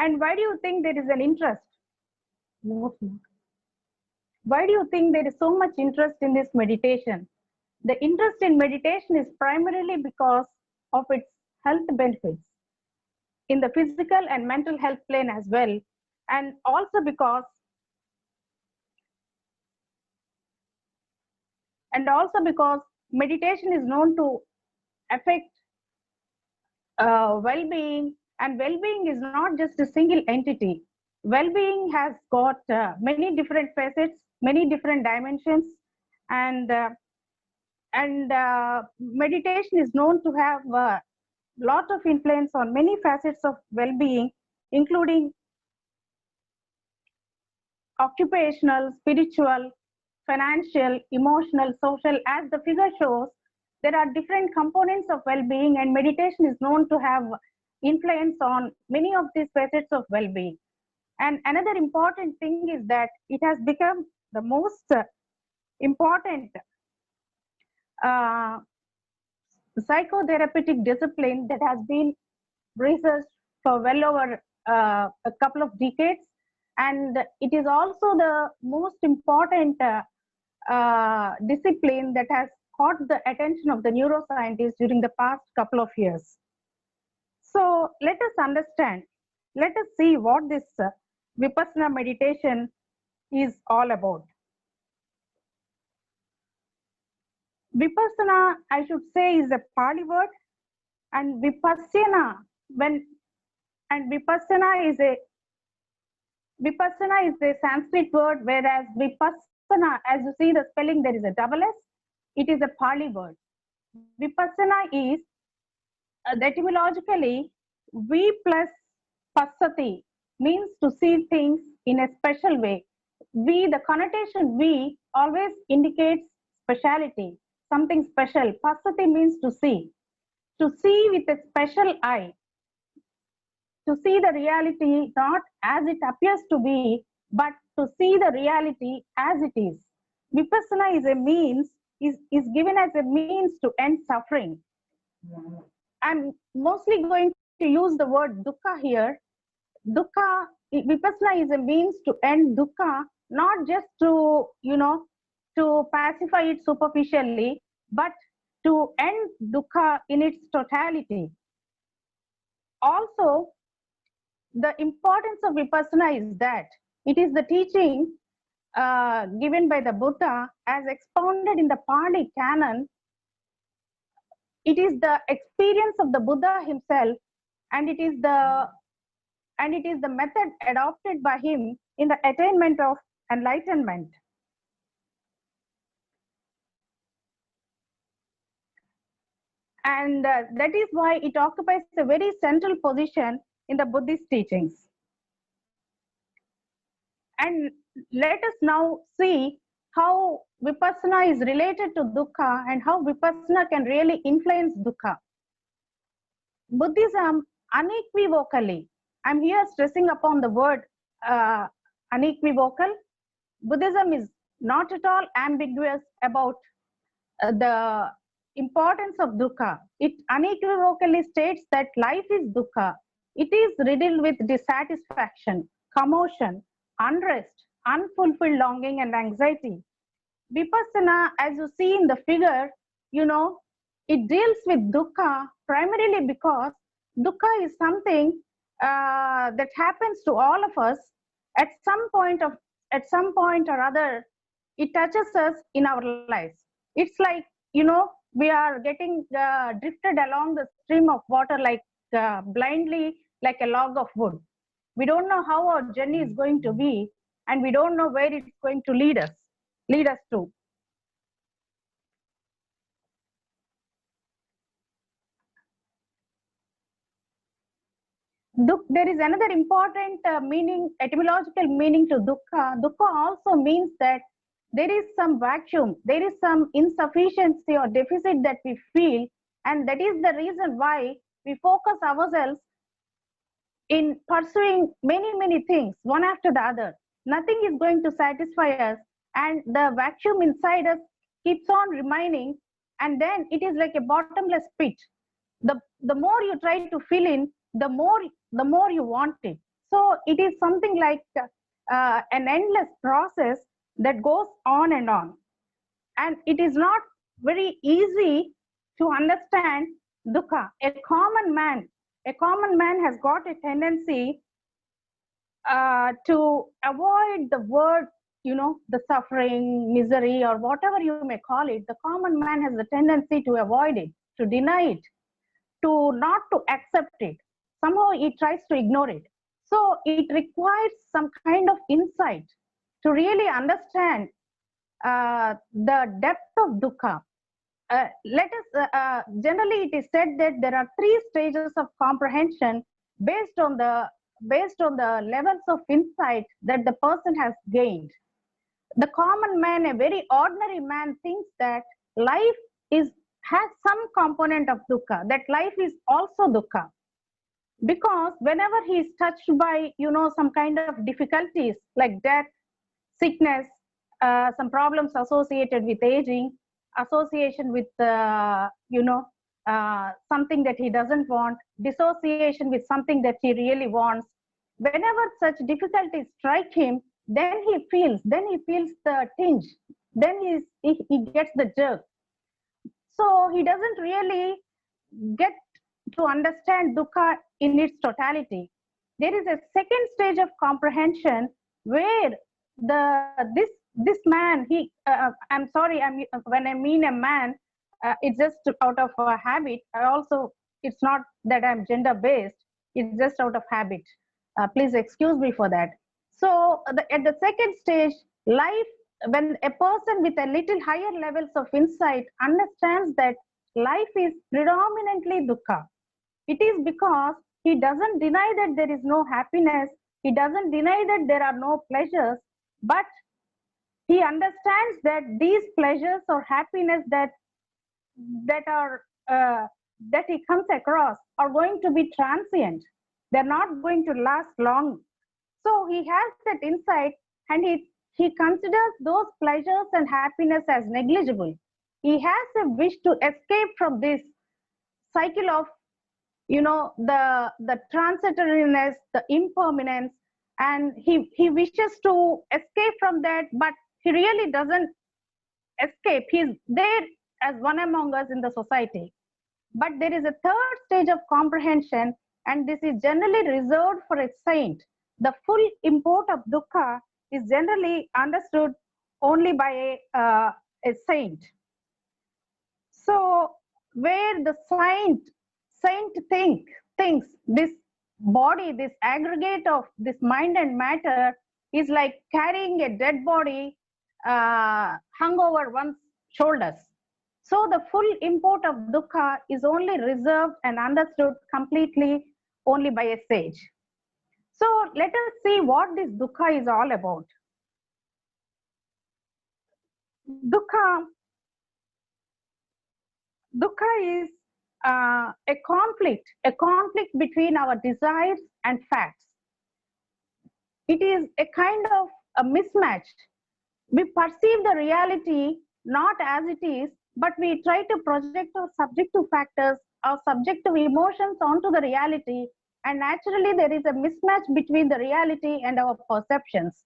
And why do you think there is an interest? Why do you think there is so much interest in this meditation? The interest in meditation is primarily because of its health benefits in the physical and mental health plane as well, and also because meditation is known to affect well-being, and well-being is not just a single entity. Well-being has got many different facets, many different dimensions, and meditation is known to have a lot of influence on many facets of well-being, including occupational, spiritual, financial, emotional, social. As the figure shows, there are different components of well-being, and meditation is known to have influence on many of these facets of well-being. And another important thing is that it has become the most important psychotherapeutic discipline that has been researched for well over a couple of decades, and it is also the most important discipline that has caught the attention of the neuroscientists during the past couple of years. So let us understand, let us see what this Vipassana meditation is all about. Vipassana, I should say, is a Pali word, and Vipassana Vipassana is a Sanskrit word, whereas Vipassana, as you see the spelling, there is a double S. It is a Pali word. Vipassana is etymologically V plus passati, means to see things in a special way. V, the connotation V always indicates speciality, something special. Passati means to see with a special eye, to see the reality not as it appears to be, but to see the reality as it is. Vipassana is a means, is given as a means to end suffering. I'm mostly going to use the word dukkha here. Dukkha, Vipassana is a means to end dukkha, not just to, you know, to pacify it superficially, but to end dukkha in its totality. Also, the importance of Vipassana is that it is the teaching given by the Buddha as expounded in the Pali canon. It is the experience of the Buddha himself, and it is the method adopted by him in the attainment of enlightenment. And that is why it occupies a very central position in the Buddhist teachings. And let us now see how Vipassana is related to dukkha and how Vipassana can really influence dukkha. Buddhism unequivocally, I'm here stressing upon the word unequivocal. Buddhism is not at all ambiguous about the importance of dukkha. It unequivocally states that life is dukkha. It is riddled with dissatisfaction, commotion, unrest, unfulfilled longing, and anxiety. Vipassana, as you see in the figure, you know, it deals with dukkha primarily because dukkha is something that happens to all of us at some point or other. It touches us in our lives. It's like, you know, we are getting drifted along the stream of water like blindly, like a log of wood. We don't know how our journey is going to be, and we don't know where it's going to lead us to. There is another important meaning, etymological meaning to dukkha. Dukkha also means that there is some vacuum, there is some insufficiency or deficit that we feel, and that is the reason why we focus ourselves in pursuing many things, one after the other. Nothing is going to satisfy us, and the vacuum inside us keeps on remaining, and then it is like a bottomless pit. The more you try to fill in, the more you want it. So it is something like an endless process that goes on, and it is not very easy to understand dukkha. A common man has got a tendency to avoid the word, the suffering, misery, or whatever you may call it. The common man has a tendency to avoid it, to deny it, to not to accept it. Somehow he tries to ignore it. So it requires some kind of insight to really understand the depth of dukkha. Generally it is said that there are 3 stages of comprehension based on the levels of insight that the person has gained. The common man, a very ordinary man, thinks that life has some component of dukkha, that life is also dukkha. Because whenever he is touched by, some kind of difficulties like death, sickness, some problems associated with aging, association with, something that he doesn't want, dissociation with something that he really wants, whenever such difficulties strike him, then he feels the tinge, then he gets the jerk. So he doesn't really get to understand dukkha in its totality. There is a second stage of comprehension where this man, I'm sorry, when I mean a man, it's just out of a habit. It's not that I'm gender based, it's just out of habit. Please excuse me for that. So at the second stage, life, when a person with a little higher levels of insight understands that life is predominantly dukkha, it is because he doesn't deny that there is no happiness, he doesn't deny that there are no pleasures, but he understands that these pleasures or happiness that he comes across are going to be transient. They're not going to last long. So he has that insight, and he considers those pleasures and happiness as negligible. He has a wish to escape from this cycle of, the transitoriness, the impermanence, and he wishes to escape from that, but he really doesn't escape. He's there as one among us in the society. But there is a third stage of comprehension, and this is generally reserved for a saint. The full import of dukkha is generally understood only by a saint. So where the saint thinks this body, this aggregate of this mind and matter, is like carrying a dead body hung over one's shoulders. So the full import of dukkha is only reserved and understood completely only by a sage. So let us see what this dukkha is all about. Dukkha is a conflict between our desires and facts. It is a kind of a mismatch. We perceive the reality not as it is, but we try to project our subjective factors, our subjective emotions onto the reality, and naturally there is a mismatch between the reality and our perceptions.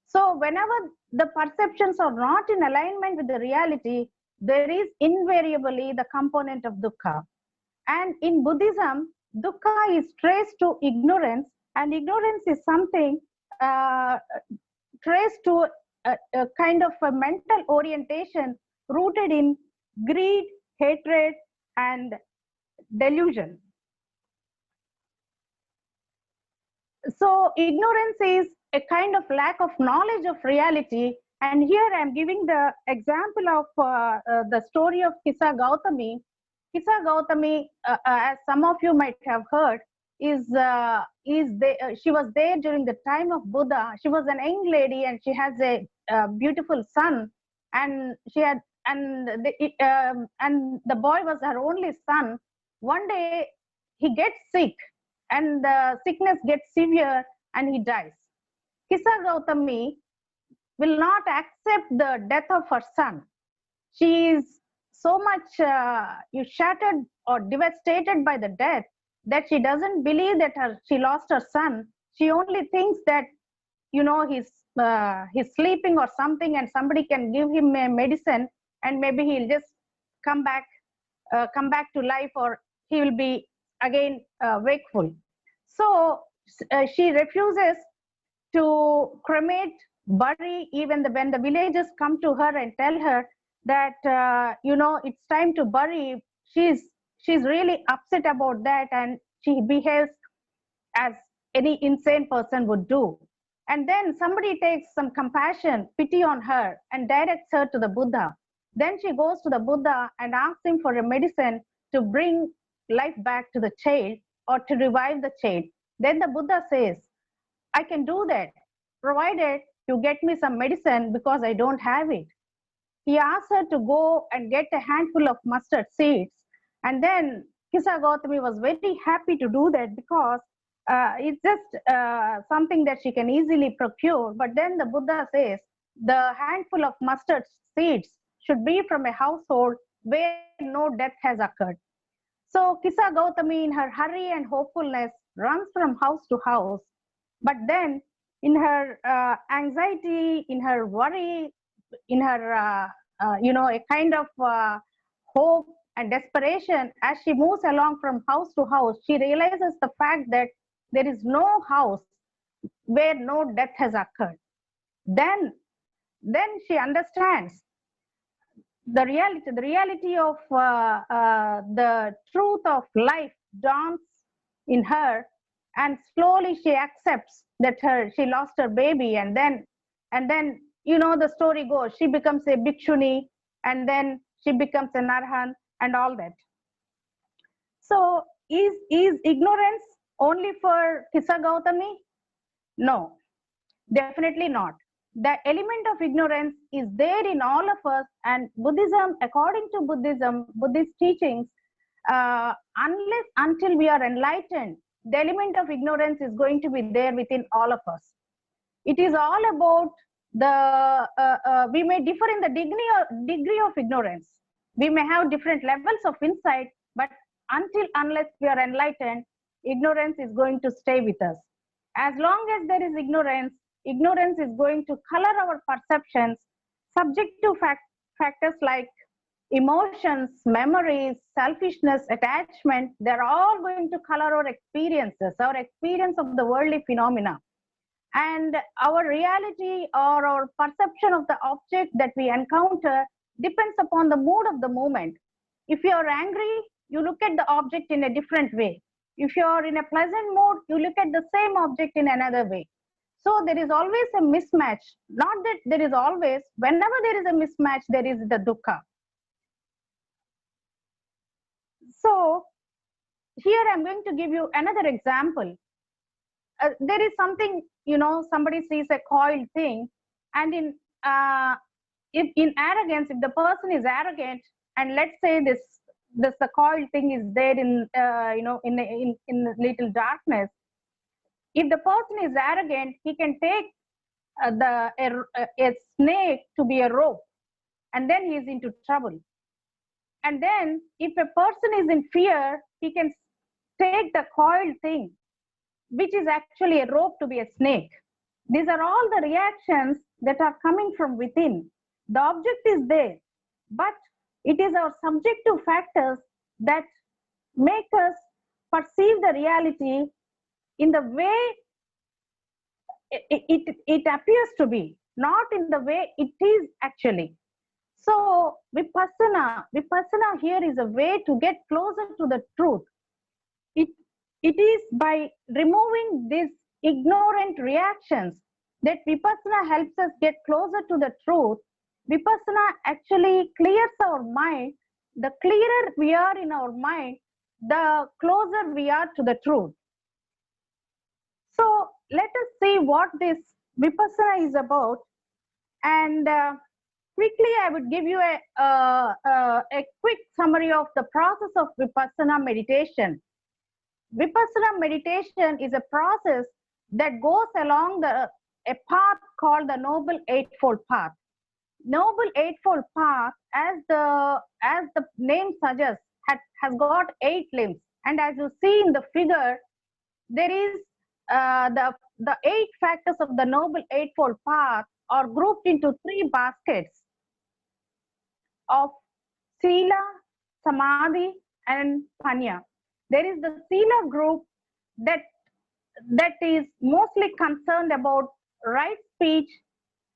So whenever the perceptions are not in alignment with the reality, there is invariably the component of dukkha. And in Buddhism, dukkha is traced to ignorance, and ignorance is something traced to a kind of a mental orientation rooted in greed, hatred, and delusion. So ignorance is a kind of lack of knowledge of reality. And here I'm giving the example of the story of Kisa Gautami. Kisa Gautami, as some of you might have heard, she was there during the time of Buddha. She was an young lady and she has a beautiful son, and she had and the boy was her only son. One day he gets sick and the sickness gets severe and he dies. Kisa Gautami will not accept the death of her son. She is so much shattered or devastated by the death that she doesn't believe that she lost her son. She only thinks that, you know, he's sleeping or something, and somebody can give him a medicine and maybe he'll just come back to life, or he will be again wakeful. So she refuses to cremate, bury, even when the villagers come to her and tell her that you know, it's time to bury. She's really upset about that, and she behaves as any insane person would do. And then somebody takes some compassion, pity on her, and directs her to the Buddha. Then she goes to the Buddha and asks him for a medicine to bring life back to the child or to revive the child. Then the Buddha says, I can do that, provided you get me some medicine, because I don't have it. He asked her to go and get a handful of mustard seeds. And then Kisa Gautami was very happy to do that, because it's just something that she can easily procure. But then the Buddha says the handful of mustard seeds should be from a household where no death has occurred. So Kisa Gautami, in her hurry and hopefulness, runs from house to house. But then in her anxiety, in her worry, in her you know, a kind of hope and desperation, as she moves along from house to house, she realizes the fact that there is no house where no death has occurred. Then she understands the reality of the truth of life dawns in her, and slowly she accepts that she lost her baby, and then you know the story goes, she becomes a bhikshuni, and then she becomes an arhat and all that. So is ignorance only for Kisa Gautami? No, definitely not. The element of ignorance is there in all of us, and Buddhism, according to Buddhism, Buddhist teachings, until we are enlightened, the element of ignorance is going to be there within all of us. It is all about we may differ in the degree of ignorance. We may have different levels of insight, but unless we are enlightened, ignorance is going to stay with us. As long as there is ignorance, ignorance is going to color our perceptions. Subjective factors like emotions, memories, selfishness, attachment, they're all going to color our experiences, our experience of the worldly phenomena. And our reality or our perception of the object that we encounter depends upon the mood of the moment. If you are angry, you look at the object in a different way. If you are in a pleasant mood, you look at the same object in another way. So there is always a mismatch. Not that there is always, whenever there is a mismatch, there is the dukkha. So here I'm going to give you another example. There is something, you know, somebody sees a coiled thing, and in arrogance, if the person is arrogant, and let's say this the coiled thing is there in you know, in little darkness, if the person is arrogant, he can take a snake to be a rope, and then he is into trouble. And then if a person is in fear, he can take the coiled thing, which is actually a rope, to be a snake. These are all the reactions that are coming from within. The object is there, but it is our subjective factors that make us perceive the reality in the way it appears to be, not in the way it is actually. So Vipassana here is a way to get closer to the truth. It is by removing these ignorant reactions that Vipassana helps us get closer to the truth. Vipassana actually clears our mind. The clearer we are in our mind, the closer we are to the truth. So let us see what this Vipassana is about. And quickly, I would give you a quick summary of the process of Vipassana meditation. Vipassana meditation is a process that goes along a path called the Noble Eightfold Path. Noble Eightfold Path, as the name suggests, has got 8 limbs. And as you see in the figure, there is the 8 factors of the Noble Eightfold Path are grouped into 3 baskets of Sila, Samadhi, and Panya. There is the Sila group that is mostly concerned about right speech,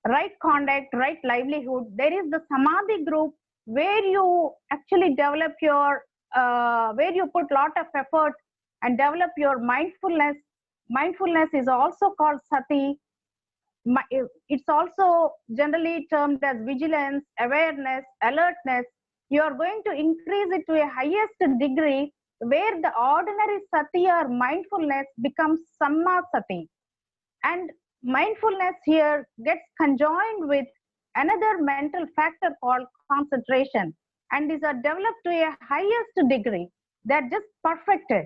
right conduct, right livelihood. There is the Samadhi group where you actually develop your, where you put lot of effort and develop your mindfulness. Mindfulness is also called Sati. It's also generally termed as vigilance, awareness, alertness. You are going to increase it to a highest degree where the ordinary Sati or mindfulness becomes Samma Sati. And mindfulness here gets conjoined with another mental factor called concentration, and these are developed to a highest degree. They're just perfected.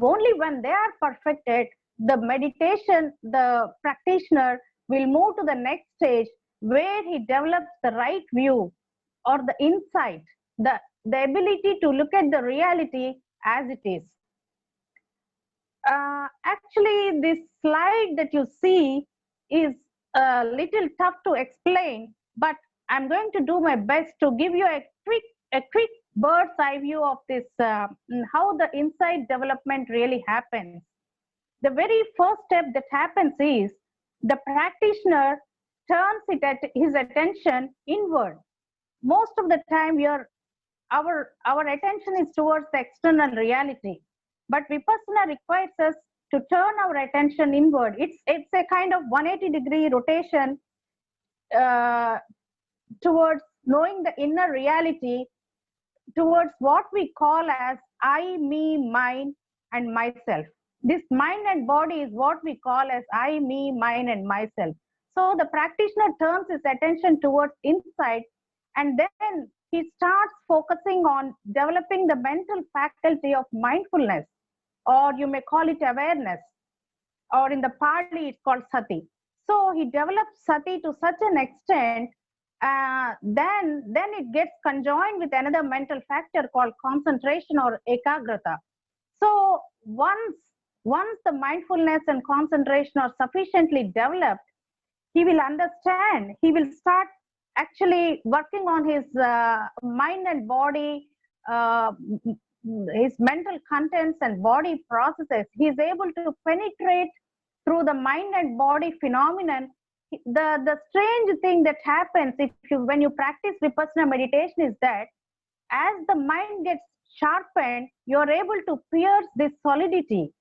Only when they are perfected, the meditation, the practitioner will move to the next stage where he develops the right view or the insight, the ability to look at the reality as it is. Actually, this slide that you see is a little tough to explain, but I'm going to do my best to give you a quick bird's eye view of this, how the insight development really happens. The very first step that happens is the practitioner turns his attention inward. Most of the time, our attention is towards the external reality, but Vipassana requires us to turn our attention inward. It's a kind of 180-degree rotation towards knowing the inner reality, towards what we call as I, me, mine, and myself. This mind and body is what we call as I, me, mine, and myself. So the practitioner turns his attention towards inside, and then he starts focusing on developing the mental faculty of mindfulness, or you may call it awareness, or in the Pali it's called Sati. So he develops Sati to such an extent, then it gets conjoined with another mental factor called concentration or ekagrata. So once the mindfulness and concentration are sufficiently developed, he will understand, he will start actually working on his mind and body, his mental contents and body processes. He is able to penetrate through the mind and body phenomenon. The strange thing that happens when you practice Vipassana meditation is that as the mind gets sharpened, you're able to pierce this solidity,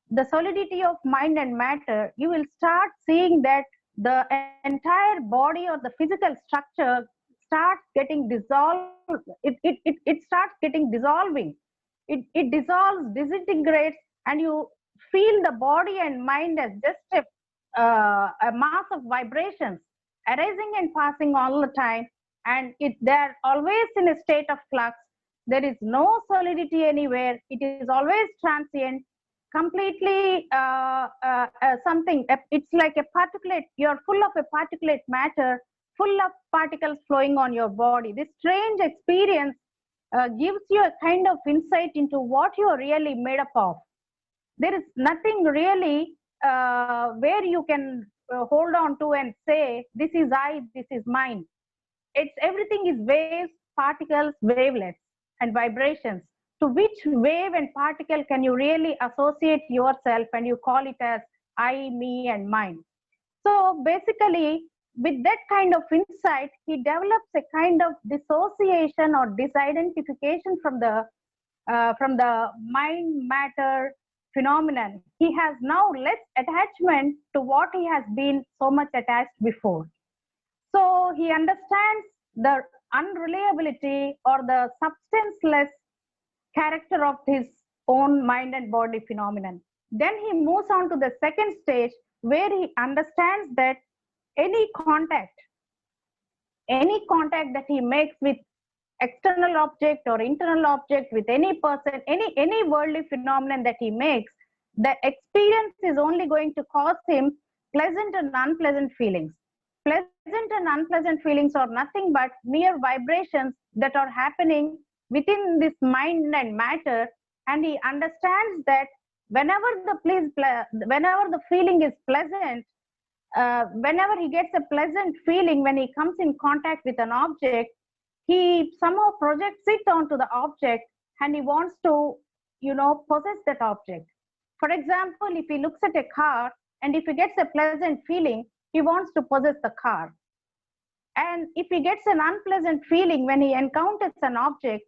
the solidity of mind and matter. You will start seeing that the entire body or the physical structure starts getting dissolved. It starts getting dissolving. It dissolves, disintegrates, and you feel the body and mind as just a mass of vibrations arising and passing all the time, and they're always in a state of flux. There is no solidity anywhere. It is always transient, completely something. It's like a particulate. You're full of a particulate matter, full of particles flowing on your body. This strange experience gives you a kind of insight into what you are really made up of. There is nothing really where you can hold on to and say, this is I, this is mine. Everything is waves, particles, wavelets, and vibrations. To which wave and particle can you really associate yourself, and you call it as I, me, and mine. So basically, with that kind of insight, he develops a kind of dissociation or disidentification from the mind matter phenomenon. He has now less attachment to what he has been so much attached before. So he understands the unreliability or the substanceless character of his own mind and body phenomenon. Then he moves on to the second stage where he understands that any contact that he makes with external object or internal object, with any person, any worldly phenomenon that he makes, the experience is only going to cause him pleasant and unpleasant feelings. Pleasant and unpleasant feelings are nothing but mere vibrations that are happening within this mind and matter, and he understands that whenever the feeling is pleasant, whenever he gets a pleasant feeling when he comes in contact with an object, he somehow projects it onto the object and he wants to, possess that object. For example, if he looks at a car and if he gets a pleasant feeling, he wants to possess the car. And if he gets an unpleasant feeling when he encounters an object,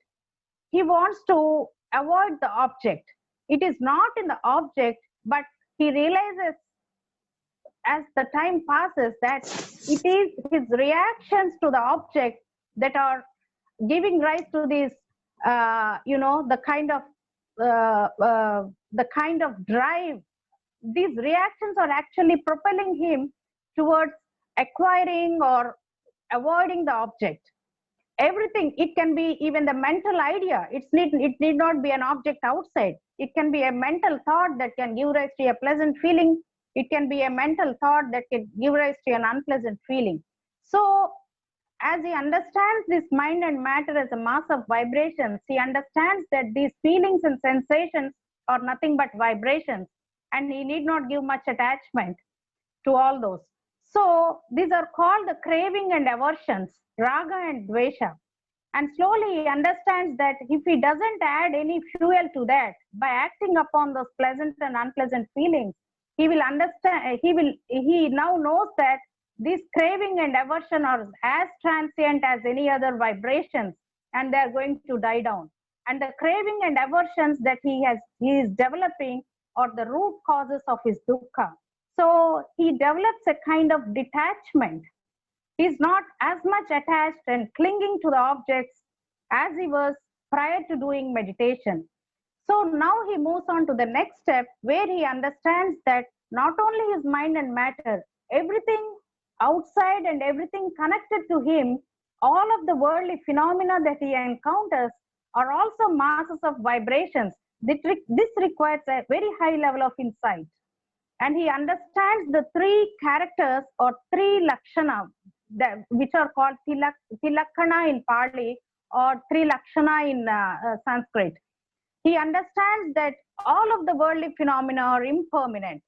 he wants to avoid the object. It is not in the object, but he realizes as the time passes that it is his reactions to the object that are giving rise to this, the kind of drive. These reactions are actually propelling him towards acquiring or avoiding the object. Everything, it can be even the mental idea. It need not be an object outside. It can be a mental thought that can give rise to a pleasant feeling. It can be a mental thought that can give rise to an unpleasant feeling. So as he understands this mind and matter as a mass of vibrations, he understands that these feelings and sensations are nothing but vibrations, and he need not give much attachment to all those. So these are called the craving and aversions, raga and dvesha. And slowly he understands that if he doesn't add any fuel to that by acting upon those pleasant and unpleasant feelings, he will understand, he now knows that these craving and aversion are as transient as any other vibrations, and they are going to die down. And the craving and aversions that he is developing are the root causes of his dukkha. So he develops a kind of detachment. He's not as much attached and clinging to the objects as he was prior to doing meditation. So now he moves on to the next step where he understands that not only his mind and matter, everything outside and everything connected to him, all of the worldly phenomena that he encounters are also masses of vibrations. This requires a very high level of insight. And he understands the three characters or three lakshana, which are called tilakkhana in Pali or three lakshana in Sanskrit. He understands that all of the worldly phenomena are impermanent.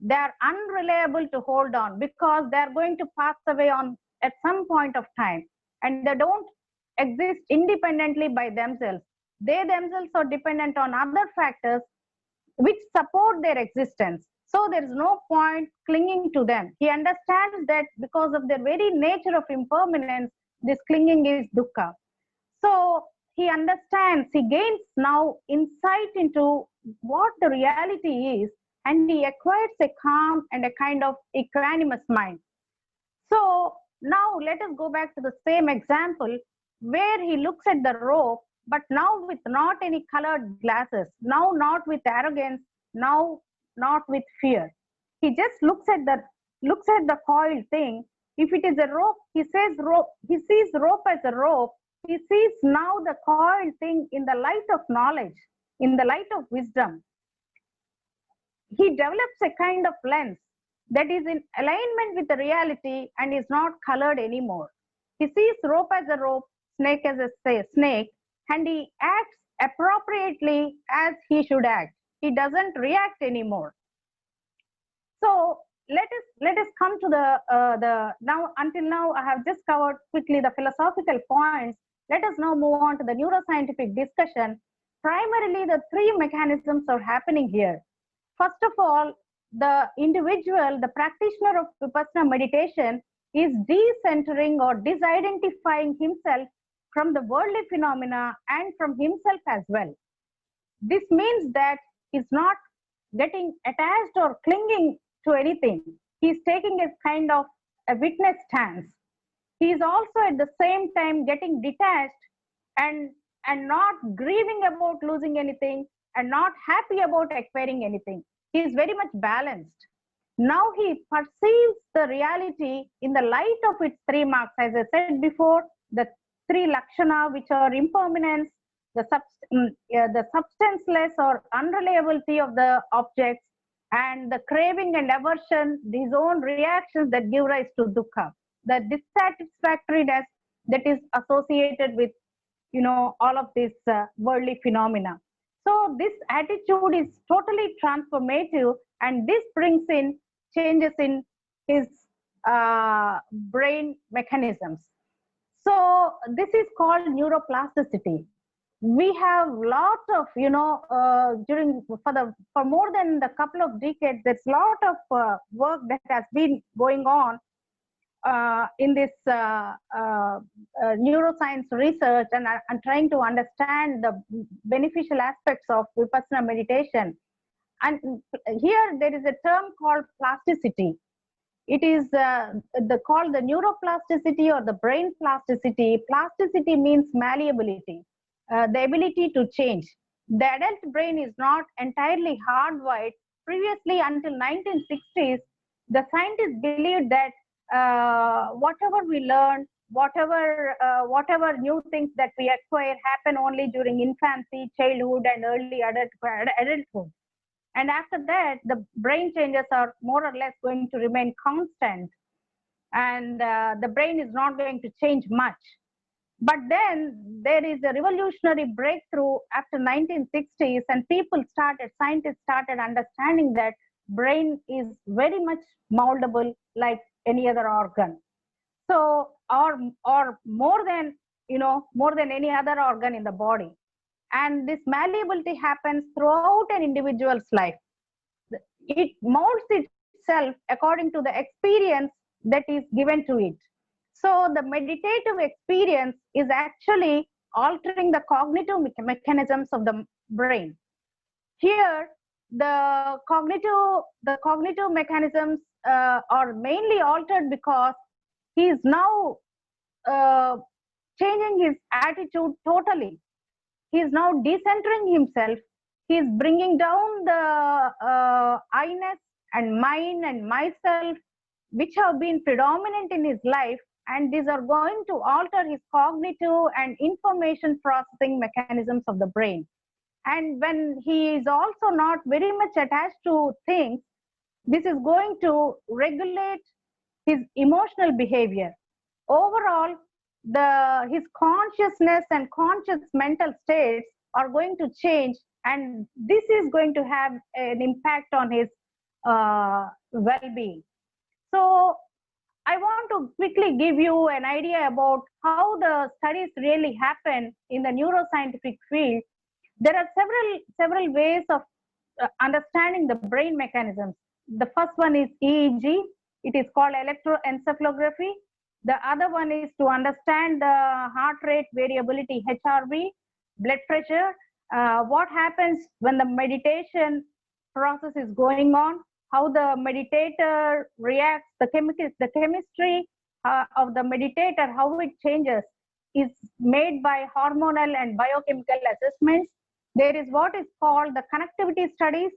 They are unreliable to hold on because they are going to pass away at some point of time, and they don't exist independently by themselves. They themselves are dependent on other factors which support their existence. So there is no point clinging to them. He understands that because of their very nature of impermanence, this clinging is dukkha. So he understands, he gains now insight into what the reality is, and he acquires a calm and a kind of equanimous mind. So now let us go back to the same example where he looks at the rope, but now with not any colored glasses, now not with arrogance, now not with fear. He just looks at the coiled thing. If it is a rope, he sees rope as a rope. He sees now the coiled thing in the light of knowledge, in the light of wisdom. He develops a kind of lens that is in alignment with the reality and is not colored anymore. He sees rope as a rope, snake as a snake, and he acts appropriately as he should act. He doesn't react anymore. So let us come to until now I have just covered quickly the philosophical points. Let us now move on to the neuroscientific discussion. Primarily, the three mechanisms are happening here. First of all, the individual, the practitioner of Vipassana meditation is decentering or disidentifying himself from the worldly phenomena and from himself as well. This means that he's not getting attached or clinging to anything. He's taking a kind of a witness stance. He is also at the same time getting detached and not grieving about losing anything, and not happy about acquiring anything. He is very much balanced. Now he perceives the reality in the light of its three marks, as I said before, the three lakshana, which are impermanence, the substanceless or unreliability of the objects, and the craving and aversion, these own reactions that give rise to dukkha, the dissatisfactoriness that is associated with, all of these worldly phenomena. So this attitude is totally transformative, and this brings in changes in his brain mechanisms. So this is called neuroplasticity. We have lot of, for more than a couple of decades, there's a lot of work that has been going on in this neuroscience research, and trying to understand the beneficial aspects of Vipassana meditation. And here there is a term called plasticity. It is called the neuroplasticity or the brain plasticity. Plasticity means malleability, the ability to change. The adult brain is not entirely hardwired. Previously, until 1960s, the scientists believed that whatever we learn, whatever new things that we acquire happen only during infancy, childhood, and early adulthood. And after that, the brain changes are more or less going to remain constant, and the brain is not going to change much. But then there is a revolutionary breakthrough after 1960s, and scientists started understanding that brain is very much moldable like any other organ. So, or more than any other organ in the body. And this malleability happens throughout an individual's life. It molds itself according to the experience that is given to it. So the meditative experience is actually altering the cognitive mechanisms of the brain. Here, the cognitive mechanisms are mainly altered because he is now changing his attitude totally. He is now decentering himself. He is bringing down the I-ness and mine and myself, which have been predominant in his life, and these are going to alter his cognitive and information processing mechanisms of the brain. And when he is also not very much attached to things, this is going to regulate his emotional behavior. Overall, his consciousness and conscious mental states are going to change, and this is going to have an impact on his well-being. So I want to quickly give you an idea about how the studies really happen in the neuroscientific field. There are several ways of understanding the brain mechanisms. The first one is EEG. It is called electroencephalography. The other one is to understand the heart rate variability, HRV, blood pressure, what happens when the meditation process is going on, how the meditator reacts, the chemistry of the meditator, how it changes, is made by hormonal and biochemical assessments. There is what is called the connectivity studies.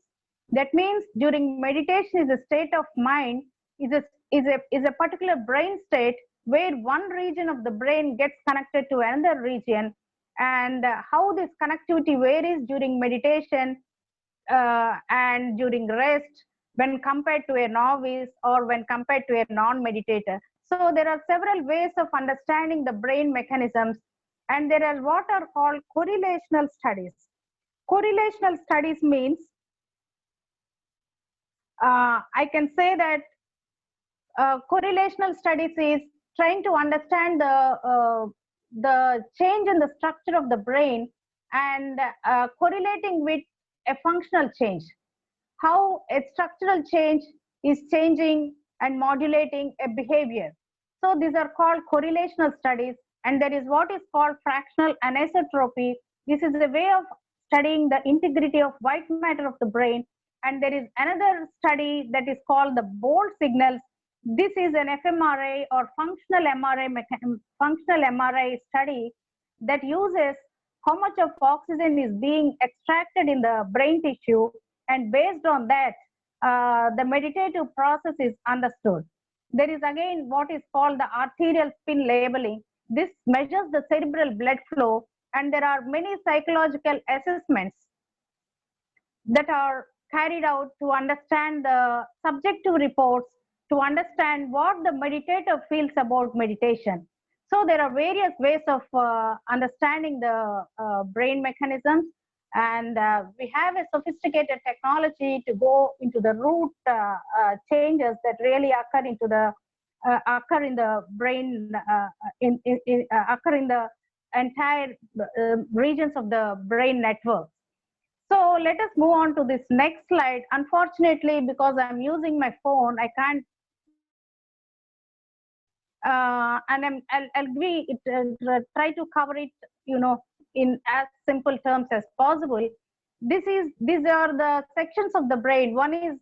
That means during meditation is a state of mind, is a particular brain state where one region of the brain gets connected to another region, and how this connectivity varies during meditation and during rest when compared to a novice or when compared to a non-meditator. So there are several ways of understanding the brain mechanisms, and there are what are called correlational studies. Correlational studies means I can say that correlational studies is trying to understand the change in the structure of the brain and correlating with a functional change, how a structural change is changing and modulating a behavior. So these are called correlational studies, and there is what is called fractional anisotropy. This is a way of studying the integrity of white matter of the brain, and there is another study that is called the bold signals. This is an fMRI or functional MRI study that uses how much of oxygen is being extracted in the brain tissue, and based on that, the meditative process is understood. There is again what is called the arterial spin labeling. This measures the cerebral blood flow, and there are many psychological assessments that are carried out to understand the subjective reports, to understand what the meditator feels about meditation. So there are various ways of understanding the brain mechanisms, and we have a sophisticated technology to go into the root changes that really occur into the occur in the brain, occur in the entire regions of the brain network. So let us move on to this next slide. Unfortunately, because I'm using my phone, I can't. And I'll try to cover it, in as simple terms as possible. These are the sections of the brain. One is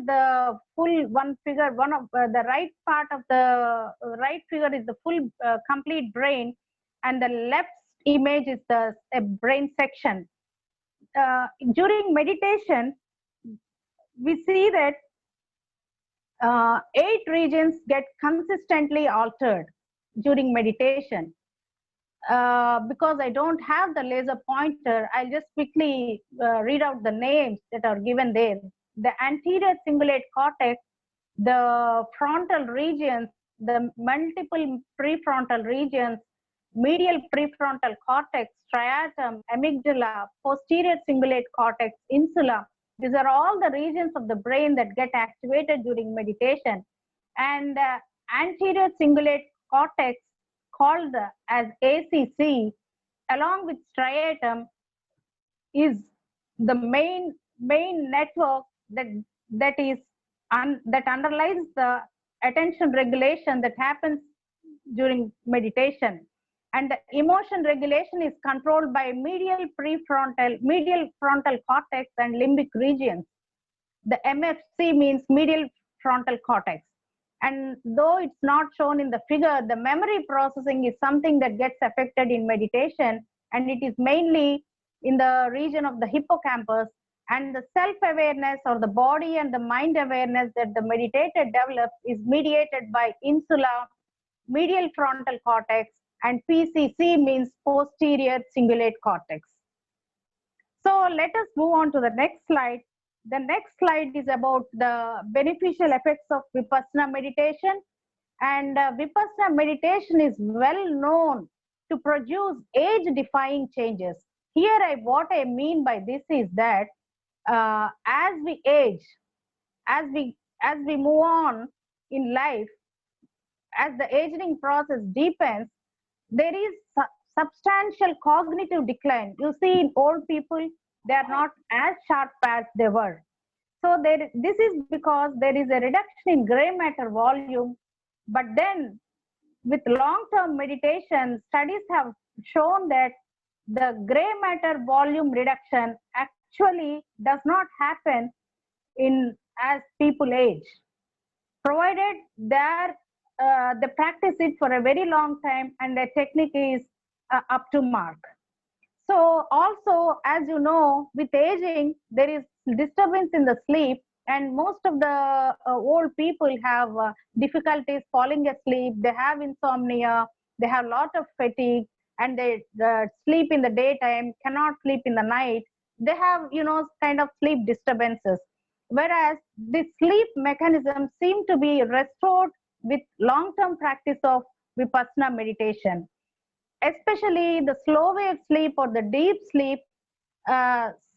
the full one figure. One of the right part of the right figure is the full complete brain, and the left image is the brain section. During meditation, we see that 8 regions get consistently altered during meditation. Because I don't have the laser pointer, I'll just quickly read out the names that are given there. The anterior cingulate cortex, the frontal regions, the multiple prefrontal regions, medial prefrontal cortex, striatum, amygdala, posterior cingulate cortex, insula. These are all the regions of the brain that get activated during meditation. And anterior cingulate cortex, called as ACC, along with striatum, is the main network that underlies the attention regulation that happens during meditation. And the emotion regulation is controlled by medial frontal cortex and limbic regions. The MFC means medial frontal cortex. And though it's not shown in the figure, the memory processing is something that gets affected in meditation, and it is mainly in the region of the hippocampus. And the self-awareness, or the body and the mind awareness that the meditator develops, is mediated by insula, medial frontal cortex, and PCC means posterior cingulate cortex. So let us move on to the next slide. The next slide is about the beneficial effects of Vipassana meditation. And Vipassana meditation is well known to produce age-defying changes. Here, what I mean by this is that as we age, as we move on in life, as the aging process deepens, there is substantial cognitive decline. You see, in old people, they are not as sharp as they were. So this is because there is a reduction in gray matter volume. But then with long-term meditation, studies have shown that the gray matter volume reduction actually does not happen as people age, provided they practice it for a very long time and the technique is up to mark. So also, as you know, with aging, there is disturbance in the sleep, and most of the old people have difficulties falling asleep. They have insomnia, they have a lot of fatigue, and they sleep in the daytime, cannot sleep in the night. They have, kind of sleep disturbances. Whereas the sleep mechanisms seem to be restored with long-term practice of Vipassana meditation. Especially the slow wave sleep or the deep sleep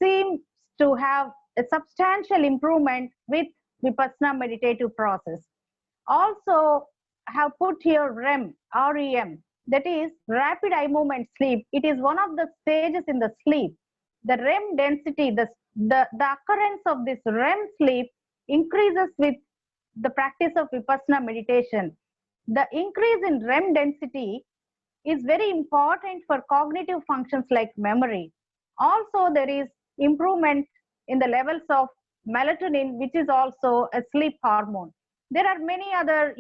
seems to have a substantial improvement with Vipassana meditative process. Also, I have put here REM, REM, that is rapid eye movement sleep. It is one of the stages in the sleep. The REM density, the occurrence of this REM sleep increases with the practice of Vipassana meditation. The increase in REM density is very important for cognitive functions like memory. Also, there is improvement in the levels of melatonin, which is also a sleep hormone. There are many other,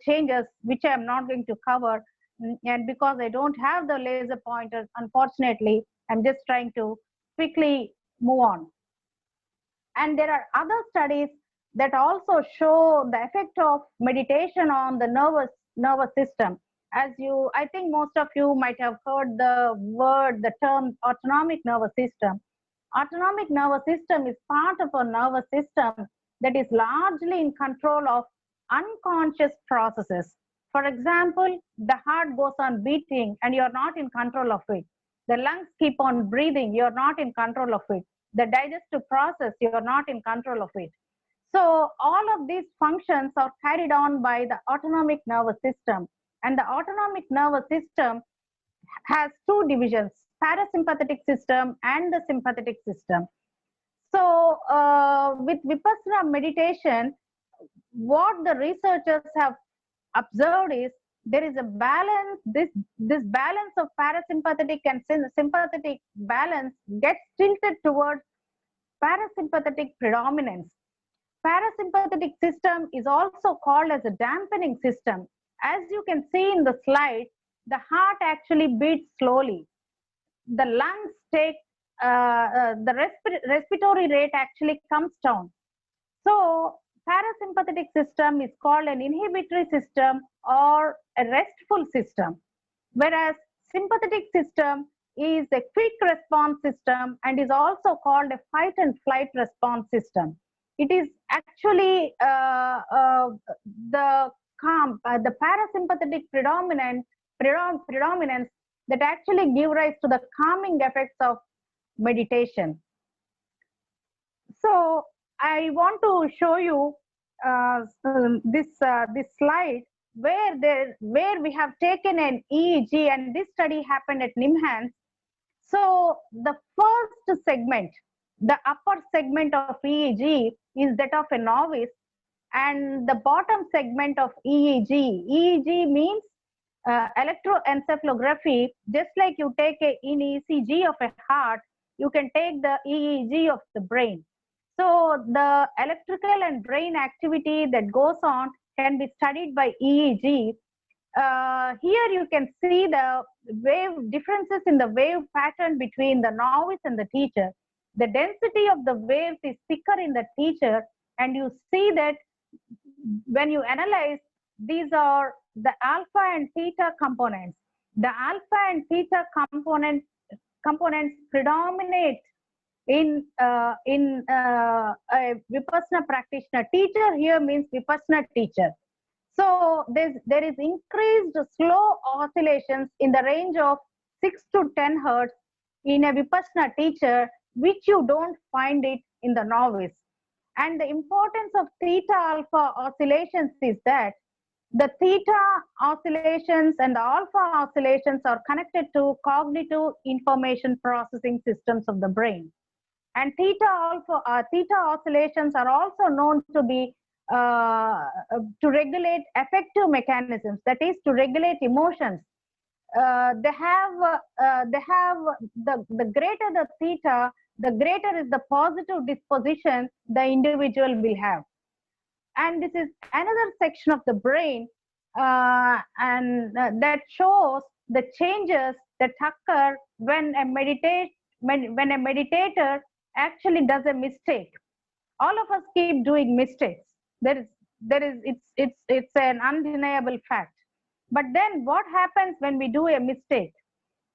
changes which I am not going to cover, and because I don't have the laser pointer, unfortunately, I'm just trying to quickly move on. And there are other studies that also show the effect of meditation on the nervous system. As I think most of you might have heard the term autonomic nervous system. Autonomic nervous system is part of a nervous system that is largely in control of unconscious processes. For example, the heart goes on beating and you're not in control of it. The lungs keep on breathing, you're not in control of it. The digestive process, you're not in control of it. So all of these functions are carried on by the autonomic nervous system. And the autonomic nervous system has two divisions, parasympathetic system and the sympathetic system. So with Vipassana meditation, what the researchers have observed is there is a balance, this balance of parasympathetic and sympathetic balance gets tilted towards parasympathetic predominance. Parasympathetic system is also called as a dampening system. As you can see in the slide, the heart actually beats slowly. The lungs take, the respiratory rate actually comes down. So parasympathetic system is called an inhibitory system or a restful system, whereas sympathetic system is a quick response system and is also called a fight and flight response system. It is actually the parasympathetic predominance that actually give rise to the calming effects of meditation. So I want to show you this slide where we have taken an EEG, and this study happened at NIMHANS. So the first segment, the upper segment of EEG is that of a novice, and the bottom segment of EEG means electroencephalography. Just like you take an ECG of a heart, you can take the EEG of the brain. So the electrical and brain activity that goes on can be studied by EEG. Here you can see the wave differences in the wave pattern between the novice and the teacher. The density of the waves is thicker in the teacher, and you see that when you analyze, these are the alpha and theta components. The alpha and theta components predominate in a Vipassana practitioner. Teacher here means Vipassana teacher. So there is increased slow oscillations in the range of 6 to 10 hertz in a Vipassana teacher, which you don't find it in the novice. And the importance of theta alpha oscillations is that the theta oscillations and the alpha oscillations are connected to cognitive information processing systems of the brain. And theta oscillations are also known to be to regulate affective mechanisms, that is to regulate emotions. They have the greater the theta, the greater is the positive disposition the individual will have. And this is another section of the brain that shows the changes that occur when a meditator actually does a mistake. All of us keep doing mistakes. It's an undeniable fact. But then what happens when we do a mistake?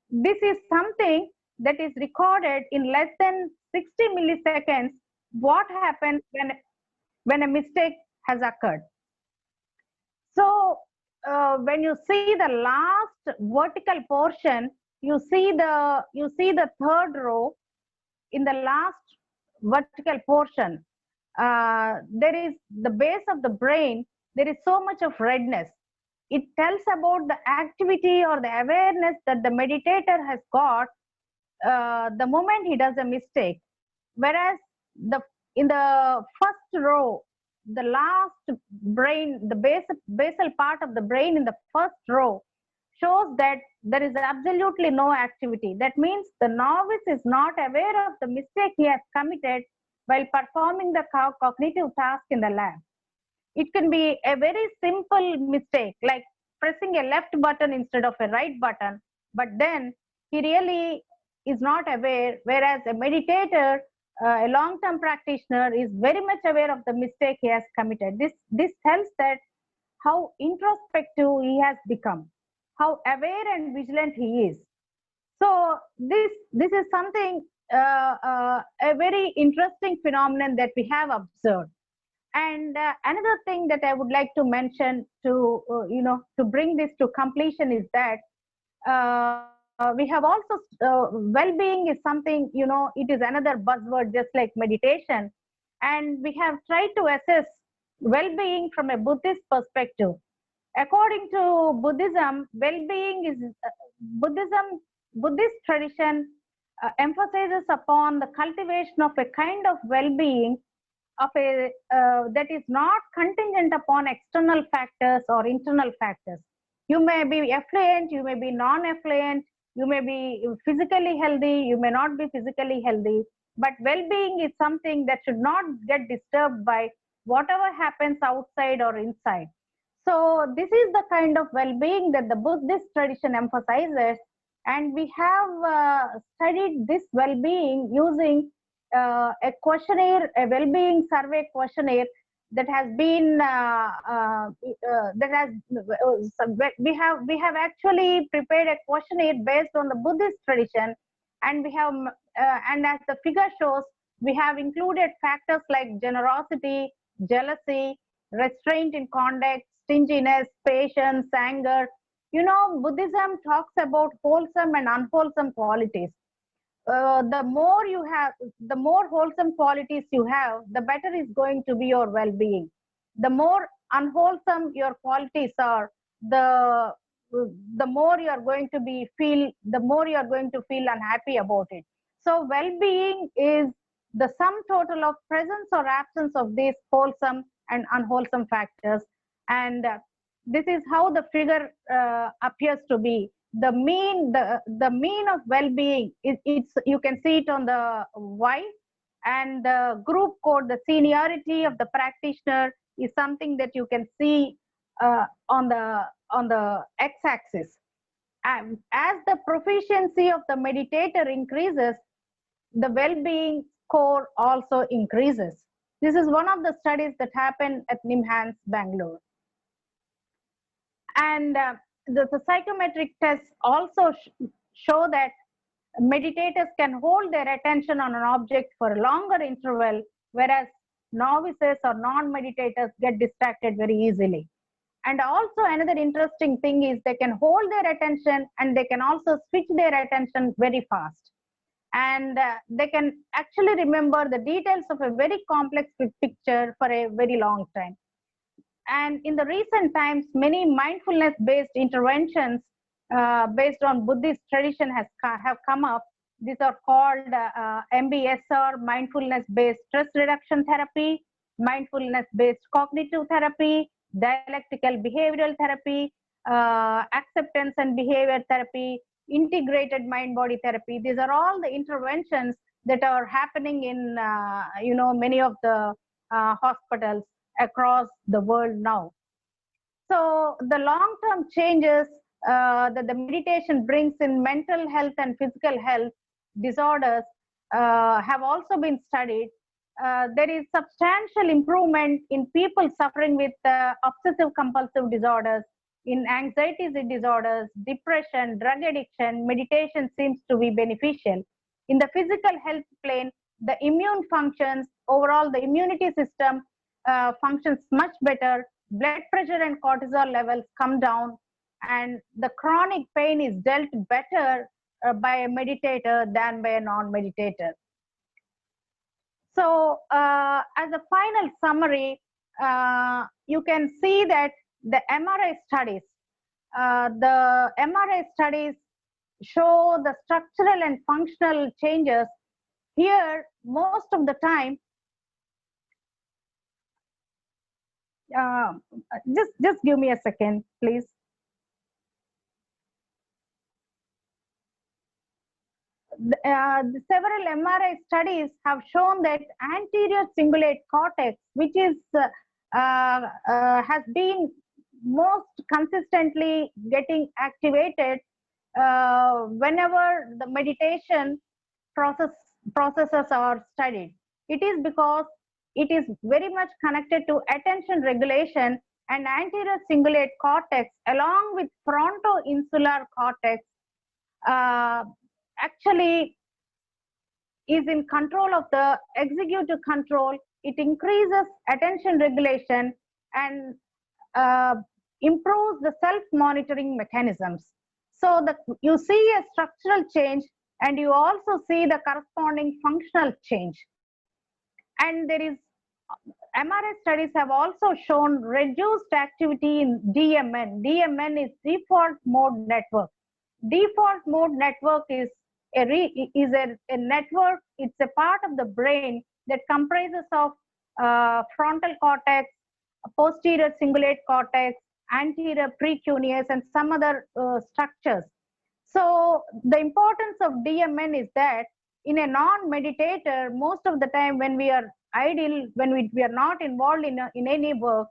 This is something that is recorded in less than 60 milliseconds. What happens when a mistake has occurred? So when you see the last vertical portion, you see the third row. In the last vertical portion, there is the base of the brain. There is so much of redness. It tells about the activity or the awareness that the meditator has got the moment he does a mistake. Whereas in the first row, the last brain, the basal part of the brain in the first row shows that there is absolutely no activity. That means the novice is not aware of the mistake he has committed while performing the cognitive task in the lab. It can be a very simple mistake, like pressing a left button instead of a right button, but then he really is not aware, whereas a meditator, a long-term practitioner, is very much aware of the mistake he has committed. This tells that how introspective he has become, how aware and vigilant he is. So this is something, a very interesting phenomenon that we have observed. And another thing that I would like to mention to to bring this to completion is that we have also well-being is something, it is another buzzword just like meditation, and we have tried to assess well-being from a Buddhist perspective. According to Buddhism, well-being is Buddhist tradition emphasizes upon the cultivation of a kind of well-being of a that is not contingent upon external factors or internal factors. You may be affluent, you may be non-affluent, you may be physically healthy, you may not be physically healthy, but well-being is something that should not get disturbed by whatever happens outside or inside. So this is the kind of well-being that the Buddhist tradition emphasizes, and we have studied this well-being using a questionnaire, a well-being survey questionnaire that has been we have actually prepared a questionnaire based on the Buddhist tradition, and we have and as the figure shows, we have included factors like generosity, jealousy, restraint in conduct, stinginess, patience, anger. Buddhism talks about wholesome and unwholesome qualities. The more wholesome qualities you have, the better is going to be your well-being. The more unwholesome your qualities are, the more you are going to feel unhappy about it. So well-being is the sum total of presence or absence of these wholesome and unwholesome factors, and this is how the figure appears to be. The mean of well-being is, you can see it on the Y, and the group code, the seniority of the practitioner, is something that you can see on the x-axis. And as the proficiency of the meditator increases, the well-being score also increases. This is one of the studies that happened at NIMHANS, Bangalore. And the psychometric tests also show that meditators can hold their attention on an object for a longer interval, whereas novices or non-meditators get distracted very easily. And also another interesting thing is they can hold their attention and they can also switch their attention very fast. And they can actually remember the details of a very complex picture for a very long time. And in the recent times, many mindfulness-based interventions based on Buddhist tradition have come up. These are called MBSR, mindfulness-based stress reduction therapy, mindfulness-based cognitive therapy, dialectical behavioral therapy, acceptance and behavior therapy, integrated mind-body therapy. These are all the interventions that are happening in many of the hospitals across the world now. So the long-term changes that the meditation brings in mental health and physical health disorders have also been studied. There is substantial improvement in people suffering with obsessive compulsive disorders, in anxiety disorders, depression, drug addiction. Meditation seems to be beneficial. In the physical health plane, the immune functions, overall the immunity system functions much better, blood pressure and cortisol levels come down, and the chronic pain is dealt better by a meditator than by a non-meditator. So as a final summary, you can see that the MRI studies show the structural and functional changes. Here, most of the time, just give me a second, please. Several MRI studies have shown that anterior cingulate cortex, which is has been most consistently getting activated whenever the meditation processes are studied. It is because it is very much connected to attention regulation, and anterior cingulate cortex along with frontoinsular cortex actually is in control of the executive control. It increases attention regulation and improves the self-monitoring mechanisms. So that you see a structural change, and you also see the corresponding functional change. And there is MRI studies have also shown reduced activity in DMN. DMN is default mode network. Default mode network is a network. It's a part of the brain that comprises of frontal cortex, posterior cingulate cortex, anterior precuneus, and some other structures. So the importance of DMN is that in a non-meditator, most of the time when we are idle, when we are not involved in any work,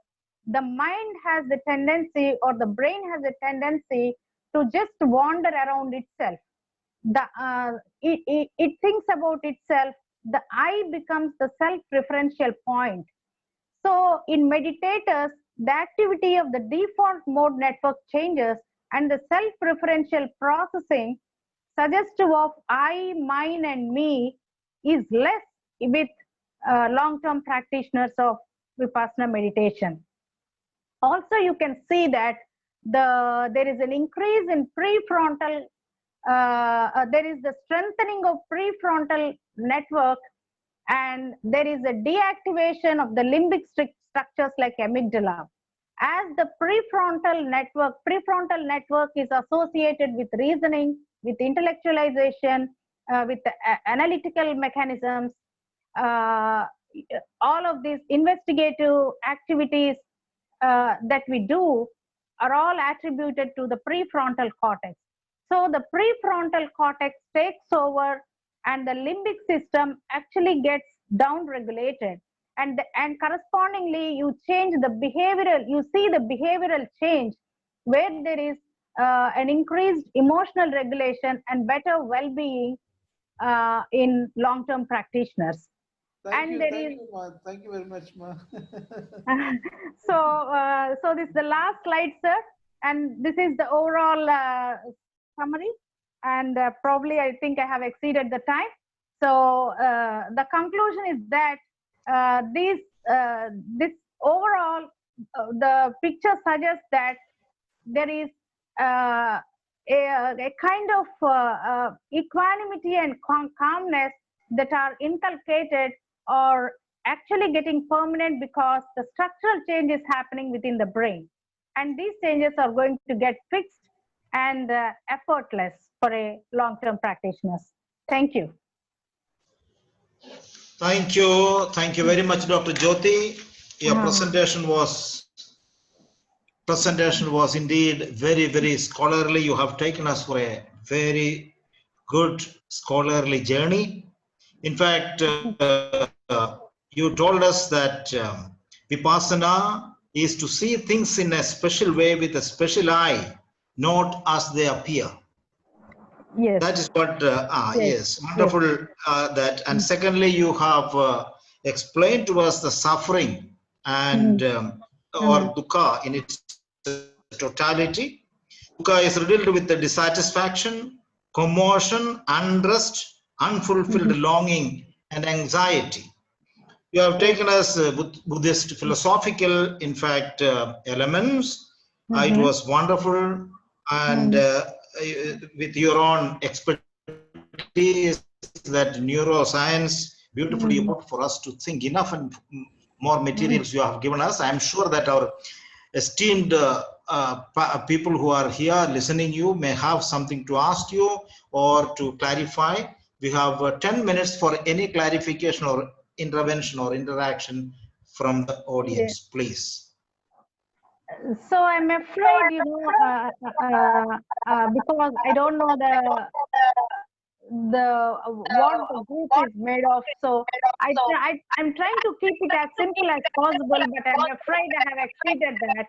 the mind has the tendency, or the brain has a tendency to just wander around itself. It thinks about itself. The I becomes the self-referential point. So in meditators, the activity of the default mode network changes, and the self-referential processing suggestive of I, mine, and me is less with long-term practitioners of Vipassana meditation. Also, you can see that there is an increase in prefrontal, there is the strengthening of prefrontal network, and there is a deactivation of the limbic structures like amygdala. As the prefrontal network is associated with reasoning, with intellectualization, with the analytical mechanisms, all of these investigative activities that we do are all attributed to the prefrontal cortex. So the prefrontal cortex takes over, and the limbic system actually gets down regulated, and correspondingly you change the behavioral, you see the behavioral change where there is an increased emotional regulation and better well-being in long-term practitioners. Thank you very much, Ma. So this is the last slide, sir, and this is the overall summary, and probably I think I have exceeded the time. So the conclusion is that this overall the picture suggests that there is a kind of equanimity and calmness that are inculcated or actually getting permanent, because the structural change is happening within the brain, and these changes are going to get fixed and effortless for a long-term practitioners. Thank you. Thank you very much, Dr. Jyoti. Your presentation was indeed very, very scholarly. You have taken us for a very good scholarly journey. In fact, you told us that Vipassana is to see things in a special way with a special eye, not as they appear. Yes. That is what, yes, wonderful. That, and secondly, you have explained to us the suffering and or dukkha in its totality. Dukkha is riddled with the dissatisfaction, commotion, unrest, unfulfilled longing, and anxiety. You have taken us Buddhist philosophical, in fact, elements. It was wonderful, and with your own expertise, that neuroscience, beautifully put for us to think. Enough and more materials you have given us. I am sure that our esteemed people who are here listening you may have something to ask you or to clarify. We have 10 minutes for any clarification or intervention or interaction from the audience, please. So I'm afraid, you know, because I don't know what the group is made of. So I'm trying to keep it as simple as possible, but I'm afraid I have exceeded that,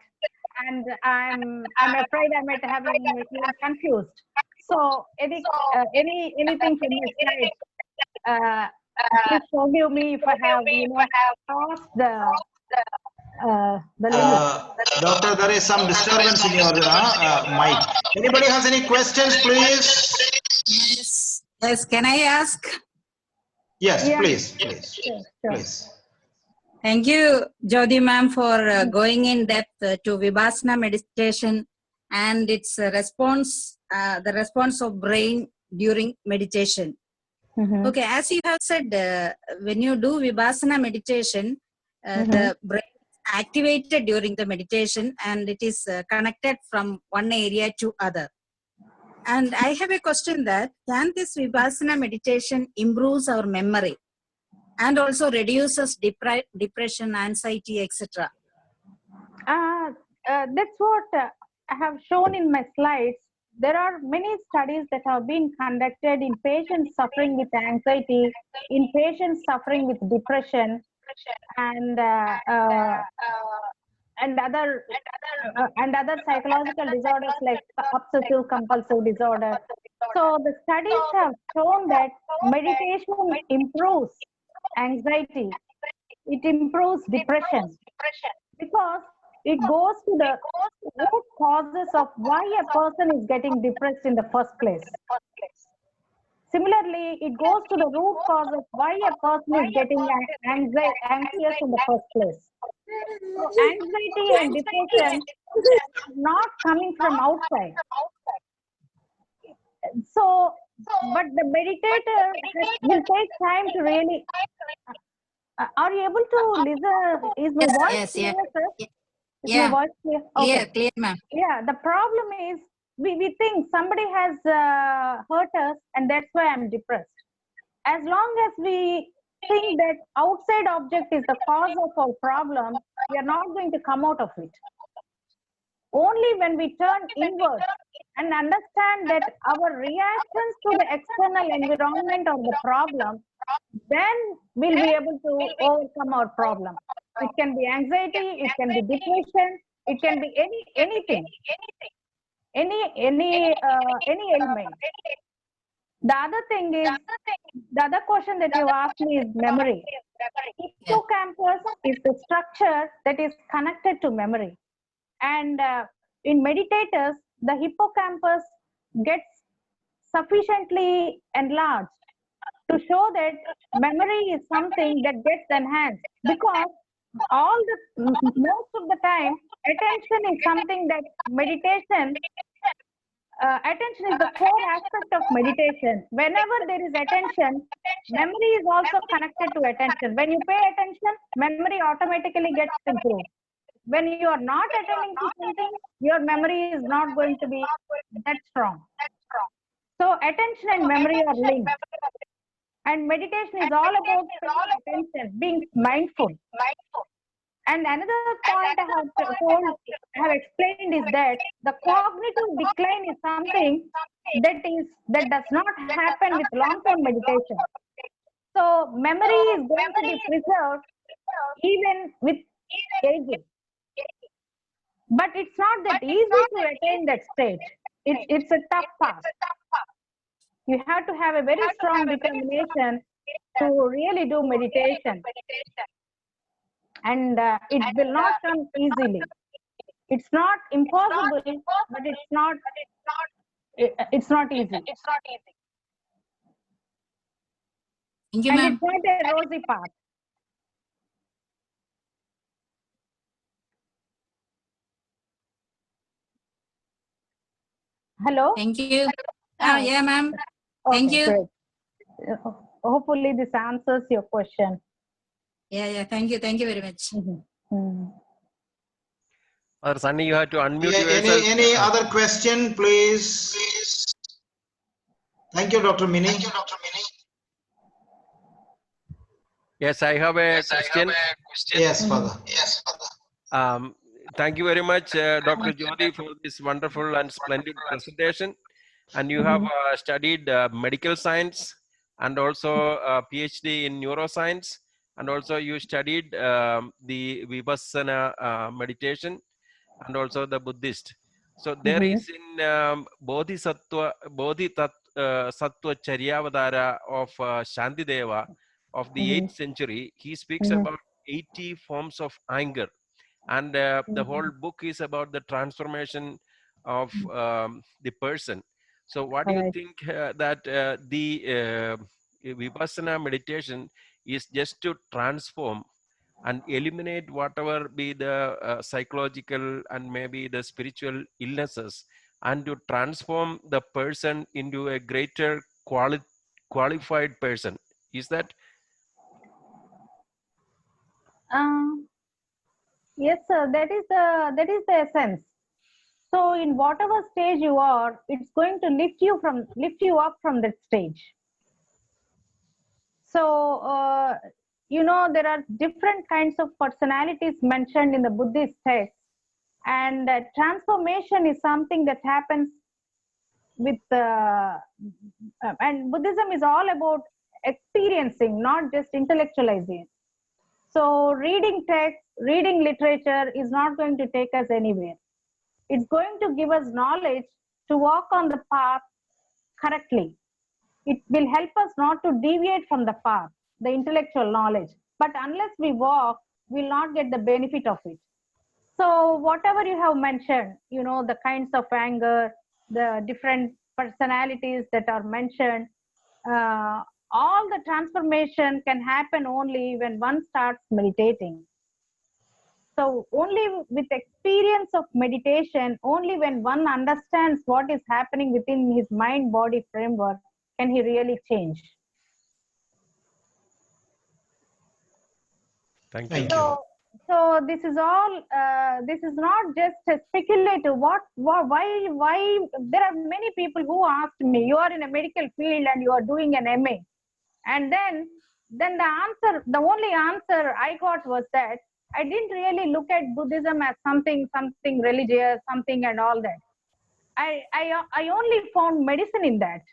and I'm afraid I might have been confused. So anything from my side, please forgive me if I have passed the limit. Doctor, there is some disturbance in your mic. Anybody has any questions, please? Yes. Yes. Can I ask? Yes, Yeah. please. Sure. Please. Thank you, Jyoti ma'am, for going in depth to Vipassana meditation and its response, the response of brain during meditation. Mm-hmm. Okay, as you have said, when you do Vipassana meditation, the brain is activated during the meditation and it is connected from one area to other. And I have a question that, can this Vipassana meditation improves our memory and also reduces depression, anxiety, etc.? That's what I have shown in my slides. There are many studies that have been conducted in patients suffering with anxiety, in patients suffering with depression, and other psychological disorders like obsessive compulsive disorder. So the studies have shown that meditation improves anxiety, it improves depression, because it goes to the root causes of why a person is getting depressed in the first place. Similarly, it goes to the root cause of why a person is getting anxious in the first place. So anxiety and depression are not coming from outside. So, but the meditator will take time to really. Are you able to listen? Is my voice Yes, clear, yeah. sir? Is Yeah. my voice clear? Okay. Clear, ma'am. Yeah, the problem is we think somebody has hurt us and that's why I'm depressed. As long as we think that outside object is the cause of our problem, we are not going to come out of it. Only when we turn inward and understand that our reactions to the external environment or the problem, then we'll be able to overcome our problem. It can be anxiety, it can be depression, it can be anything, any element. The other thing is, the other question that you asked me is memory. Hippocampus is the structure that is connected to memory. And in meditators, the hippocampus gets sufficiently enlarged to show that memory is something that gets enhanced, because most of the time, attention is something that meditation, attention is the core aspect of meditation. Whenever there is attention, memory is also connected to attention. When you pay attention, memory automatically gets improved. When you are not attending to something, your memory is not going to be that strong. So attention and memory are linked. And meditation is all about paying attention, being mindful. And another point I have explained is that the cognitive decline is something that does not happen with long-term meditation. So memory is going to be preserved even with aging. But it's not that easy to attain that state. It's a tough task. You have to have a very strong determination to really do meditation. And it will not come easily. It's not impossible, but it's not easy. Thank you, And ma'am. it's not a rosy path. Hello? Thank you. Yeah, ma'am. Thank Okay, you. great. Hopefully this answers your question. Yeah. Thank you very much. Or Sunny, you have to unmute Yeah, yourself. any other question, please? Thank you, Dr. Mini. Yes, I have a question. Yes, Father. Thank you very much, Dr. Jyoti, for this wonderful and splendid presentation. And you have studied medical science and also PhD in neuroscience. And also you studied the Vipassana meditation and also the Buddhist. So there is in Sattva Charyavadara of Shantideva of the 8th century, he speaks about 80 forms of anger. And the whole book is about the transformation of the person. So what do you think that the Vipassana meditation is just to transform and eliminate whatever be the psychological and maybe the spiritual illnesses, and to transform the person into a greater qualified person? Is that? Yes, sir. That is the essence. So in whatever stage you are, it's going to lift you up from that stage. So there are different kinds of personalities mentioned in the Buddhist texts, and transformation is something that happens with and Buddhism is all about experiencing, not just intellectualizing. So reading text, reading literature is not going to take us anywhere. It's going to give us knowledge to walk on the path correctly. It will help us not to deviate from the path, the intellectual knowledge. But unless we walk, we'll not get the benefit of it. So whatever you have mentioned, the kinds of anger, the different personalities that are mentioned, all the transformation can happen only when one starts meditating. So only with experience of meditation, only when one understands what is happening within his mind-body framework, can he really change. Thank you. So this is all. This is not just a speculative. Why? There are many people who asked me, "You are in a medical field and you are doing an MA," and then the only answer I got was that I didn't really look at Buddhism as something religious, something and all that. I only found medicine in that,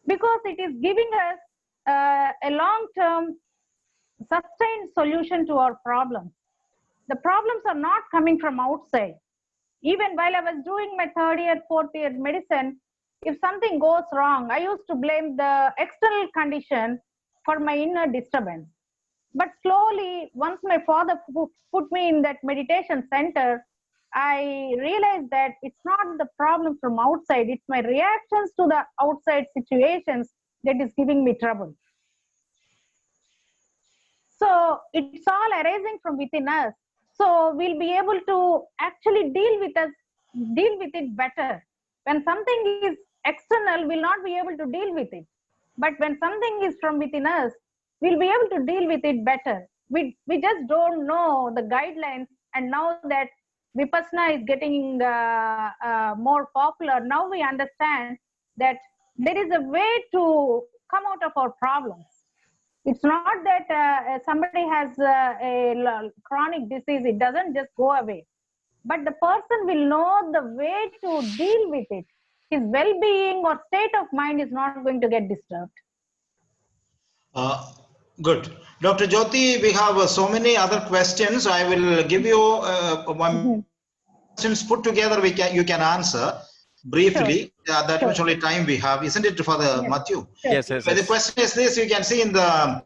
because it is giving us a long-term sustained solution to our problems. The problems are not coming from outside. Even while I was doing my 3rd year, 4th year medicine, if something goes wrong, I used to blame the external condition for my inner disturbance. But slowly, once my father put me in that meditation center, I realized that it's not the problem from outside, it's my reactions to the outside situations that is giving me trouble. So it's all arising from within us. So we'll be able to actually deal with it better. When something is external, we'll not be able to deal with it. But when something is from within us, we'll be able to deal with it better. We just don't know the guidelines. And now that Vipassana is getting more popular, now we understand that there is a way to come out of our problems. It's not that somebody has a chronic disease, it doesn't just go away. But the person will know the way to deal with it. His well-being or state of mind is not going to get disturbed. Good. Dr. Jyoti, we have so many other questions. I will give you one questions put together. You can answer briefly. Sure. That much only time we have, isn't it, for the Matthew? Yes. The question is this: you can see in the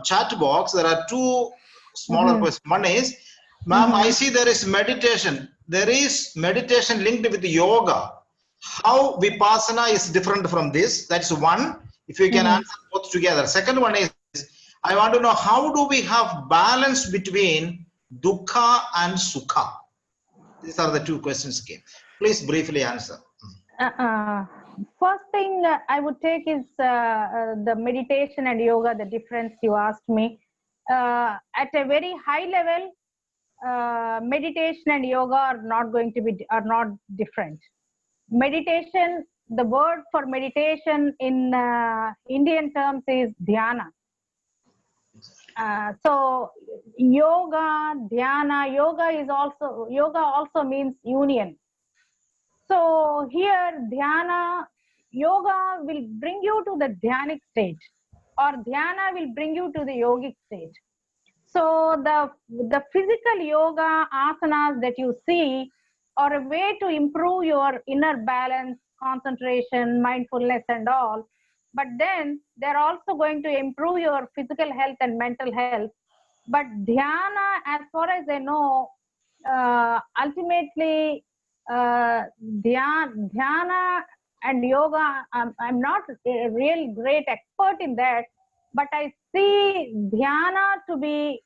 chat box there are two smaller questions. One is, ma'am, I see there is meditation. There is meditation linked with yoga. How Vipassana is different from this? That's one. If you can answer both together. Second one is, I want to know, how do we have balance between dukkha and sukha? These are the two questions came. Please briefly answer. First thing I would take is the meditation and yoga, the difference you asked me. At a very high level, meditation and yoga are not different. Meditation, the word for meditation in Indian terms is dhyana. So yoga, dhyana, yoga also means union. So here dhyana, yoga will bring you to the dhyanic state, or dhyana will bring you to the yogic state. So the physical yoga asanas that you see or a way to improve your inner balance, concentration, mindfulness and all. But then they're also going to improve your physical health and mental health. But dhyana, as far as I know, ultimately dhyana and yoga, I'm not a real great expert in that, but I see dhyana to be,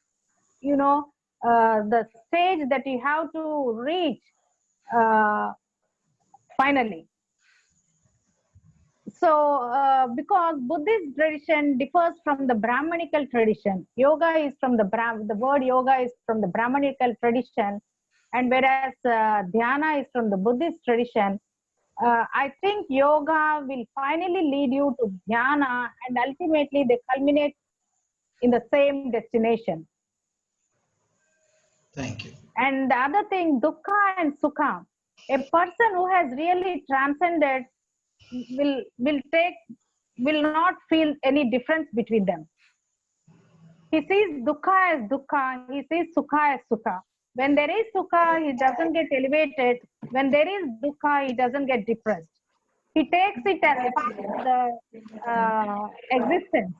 you know, the stage that you have to reach finally. So because Buddhist tradition differs from the Brahmanical tradition, yoga is from the word yoga is from the Brahmanical tradition, and whereas dhyana is from the Buddhist tradition, I think yoga will finally lead you to dhyana, and ultimately they culminate in the same destination. Thank you. And the other thing, dukkha and sukha, a person who has really transcended will not feel any difference between them. He sees dukkha as dukkha, he sees sukha as sukha. When there is sukha, he doesn't get elevated. When there is dukkha, he doesn't get depressed. He takes it as part of the existence.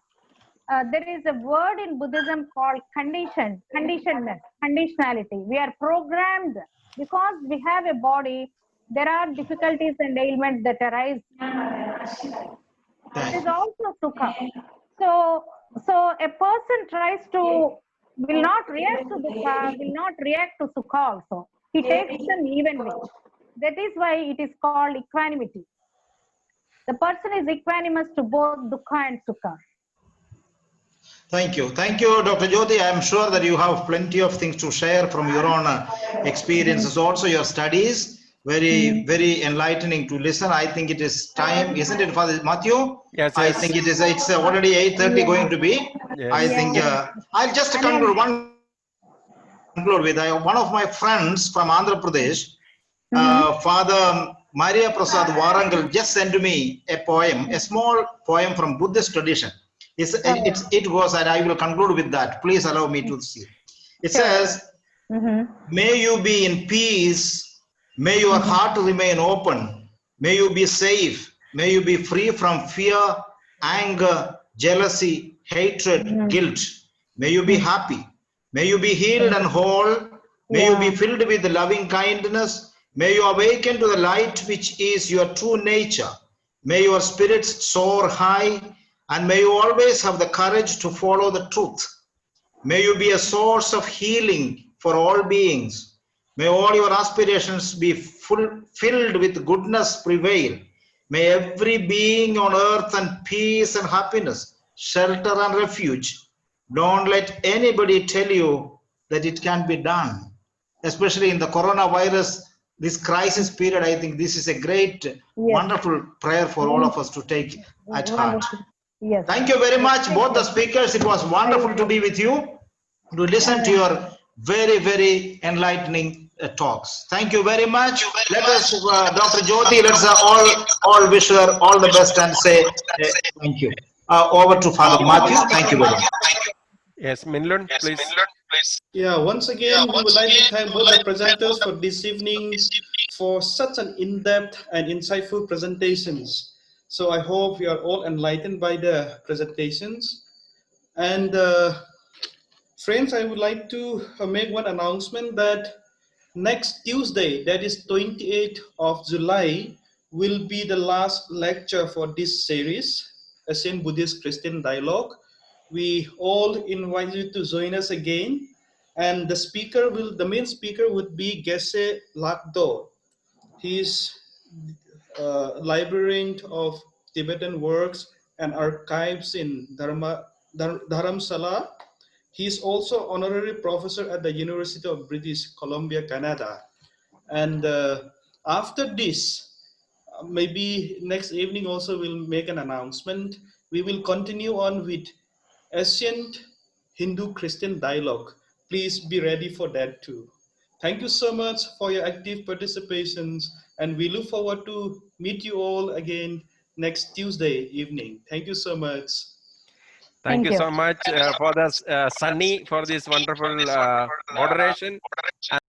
There is a word in Buddhism called conditionedness, conditionality. We are programmed because we have a body. There are difficulties and ailments that arise. It is also sukha. So a person tries to, will not react to dukkha, will not react to sukha also. He takes them evenly. That is why it is called equanimity. The person is equanimous to both dukkha and sukha. Thank you. Thank you, Dr. Jyoti. I am sure that you have plenty of things to share from your own experiences, also your studies. Very enlightening to listen. I think it is time, isn't it, Father Matthew? Yes, I think it is. It's already 8:30 going to be. Yes. I think I'll just conclude with one of my friends from Andhra Pradesh, Father Maria Prasad Warangal, just sent me a poem, a small poem from Buddhist tradition. It goes, and I will conclude with that. Please allow me to see. It says, may you be in peace, may your heart remain open, may you be safe, may you be free from fear, anger, jealousy, hatred, guilt. May you be happy, may you be healed and whole, may you be filled with loving kindness, may you awaken to the light which is your true nature, may your spirits soar high, and may you always have the courage to follow the truth. May you be a source of healing for all beings. May all your aspirations be filled with goodness prevail. May every being on earth and peace and happiness, shelter and refuge. Don't let anybody tell you that it can be done. Especially in the coronavirus, this crisis period, I think this is a great, wonderful prayer for all of us to take at heart. Yes. Thank you very much, both the speakers. It was wonderful to be with you, to listen to your very enlightening talks. Thank you very much. Let us, Dr. Jyoti, let's all wish her all the best and say thank you. Over to Father Matthew. Thank you very much. Yes, Minlun, please. Yeah, once again, we would like to thank both the presenters for this evening for such an in-depth and insightful presentations. So I hope you are all enlightened by the presentations. And friends, I would like to make one announcement that next Tuesday, that is 28th of July, will be the last lecture for this series, Asian Buddhist Christian Dialogue. We all invite you to join us again. And the main speaker would be Geshe Lakdo. He is librarian of Tibetan works and archives in Dharamsala. He is also honorary professor at the University of British Columbia, Canada. And after this, maybe next evening also we'll make an announcement. We will continue on with Ancient Hindu-Christian Dialogue. Please be ready for that too. Thank you so much for your active participations, and we look forward to meet you all again next Tuesday evening. Thank you so much. Thank you so much for this Sunny for this wonderful moderation.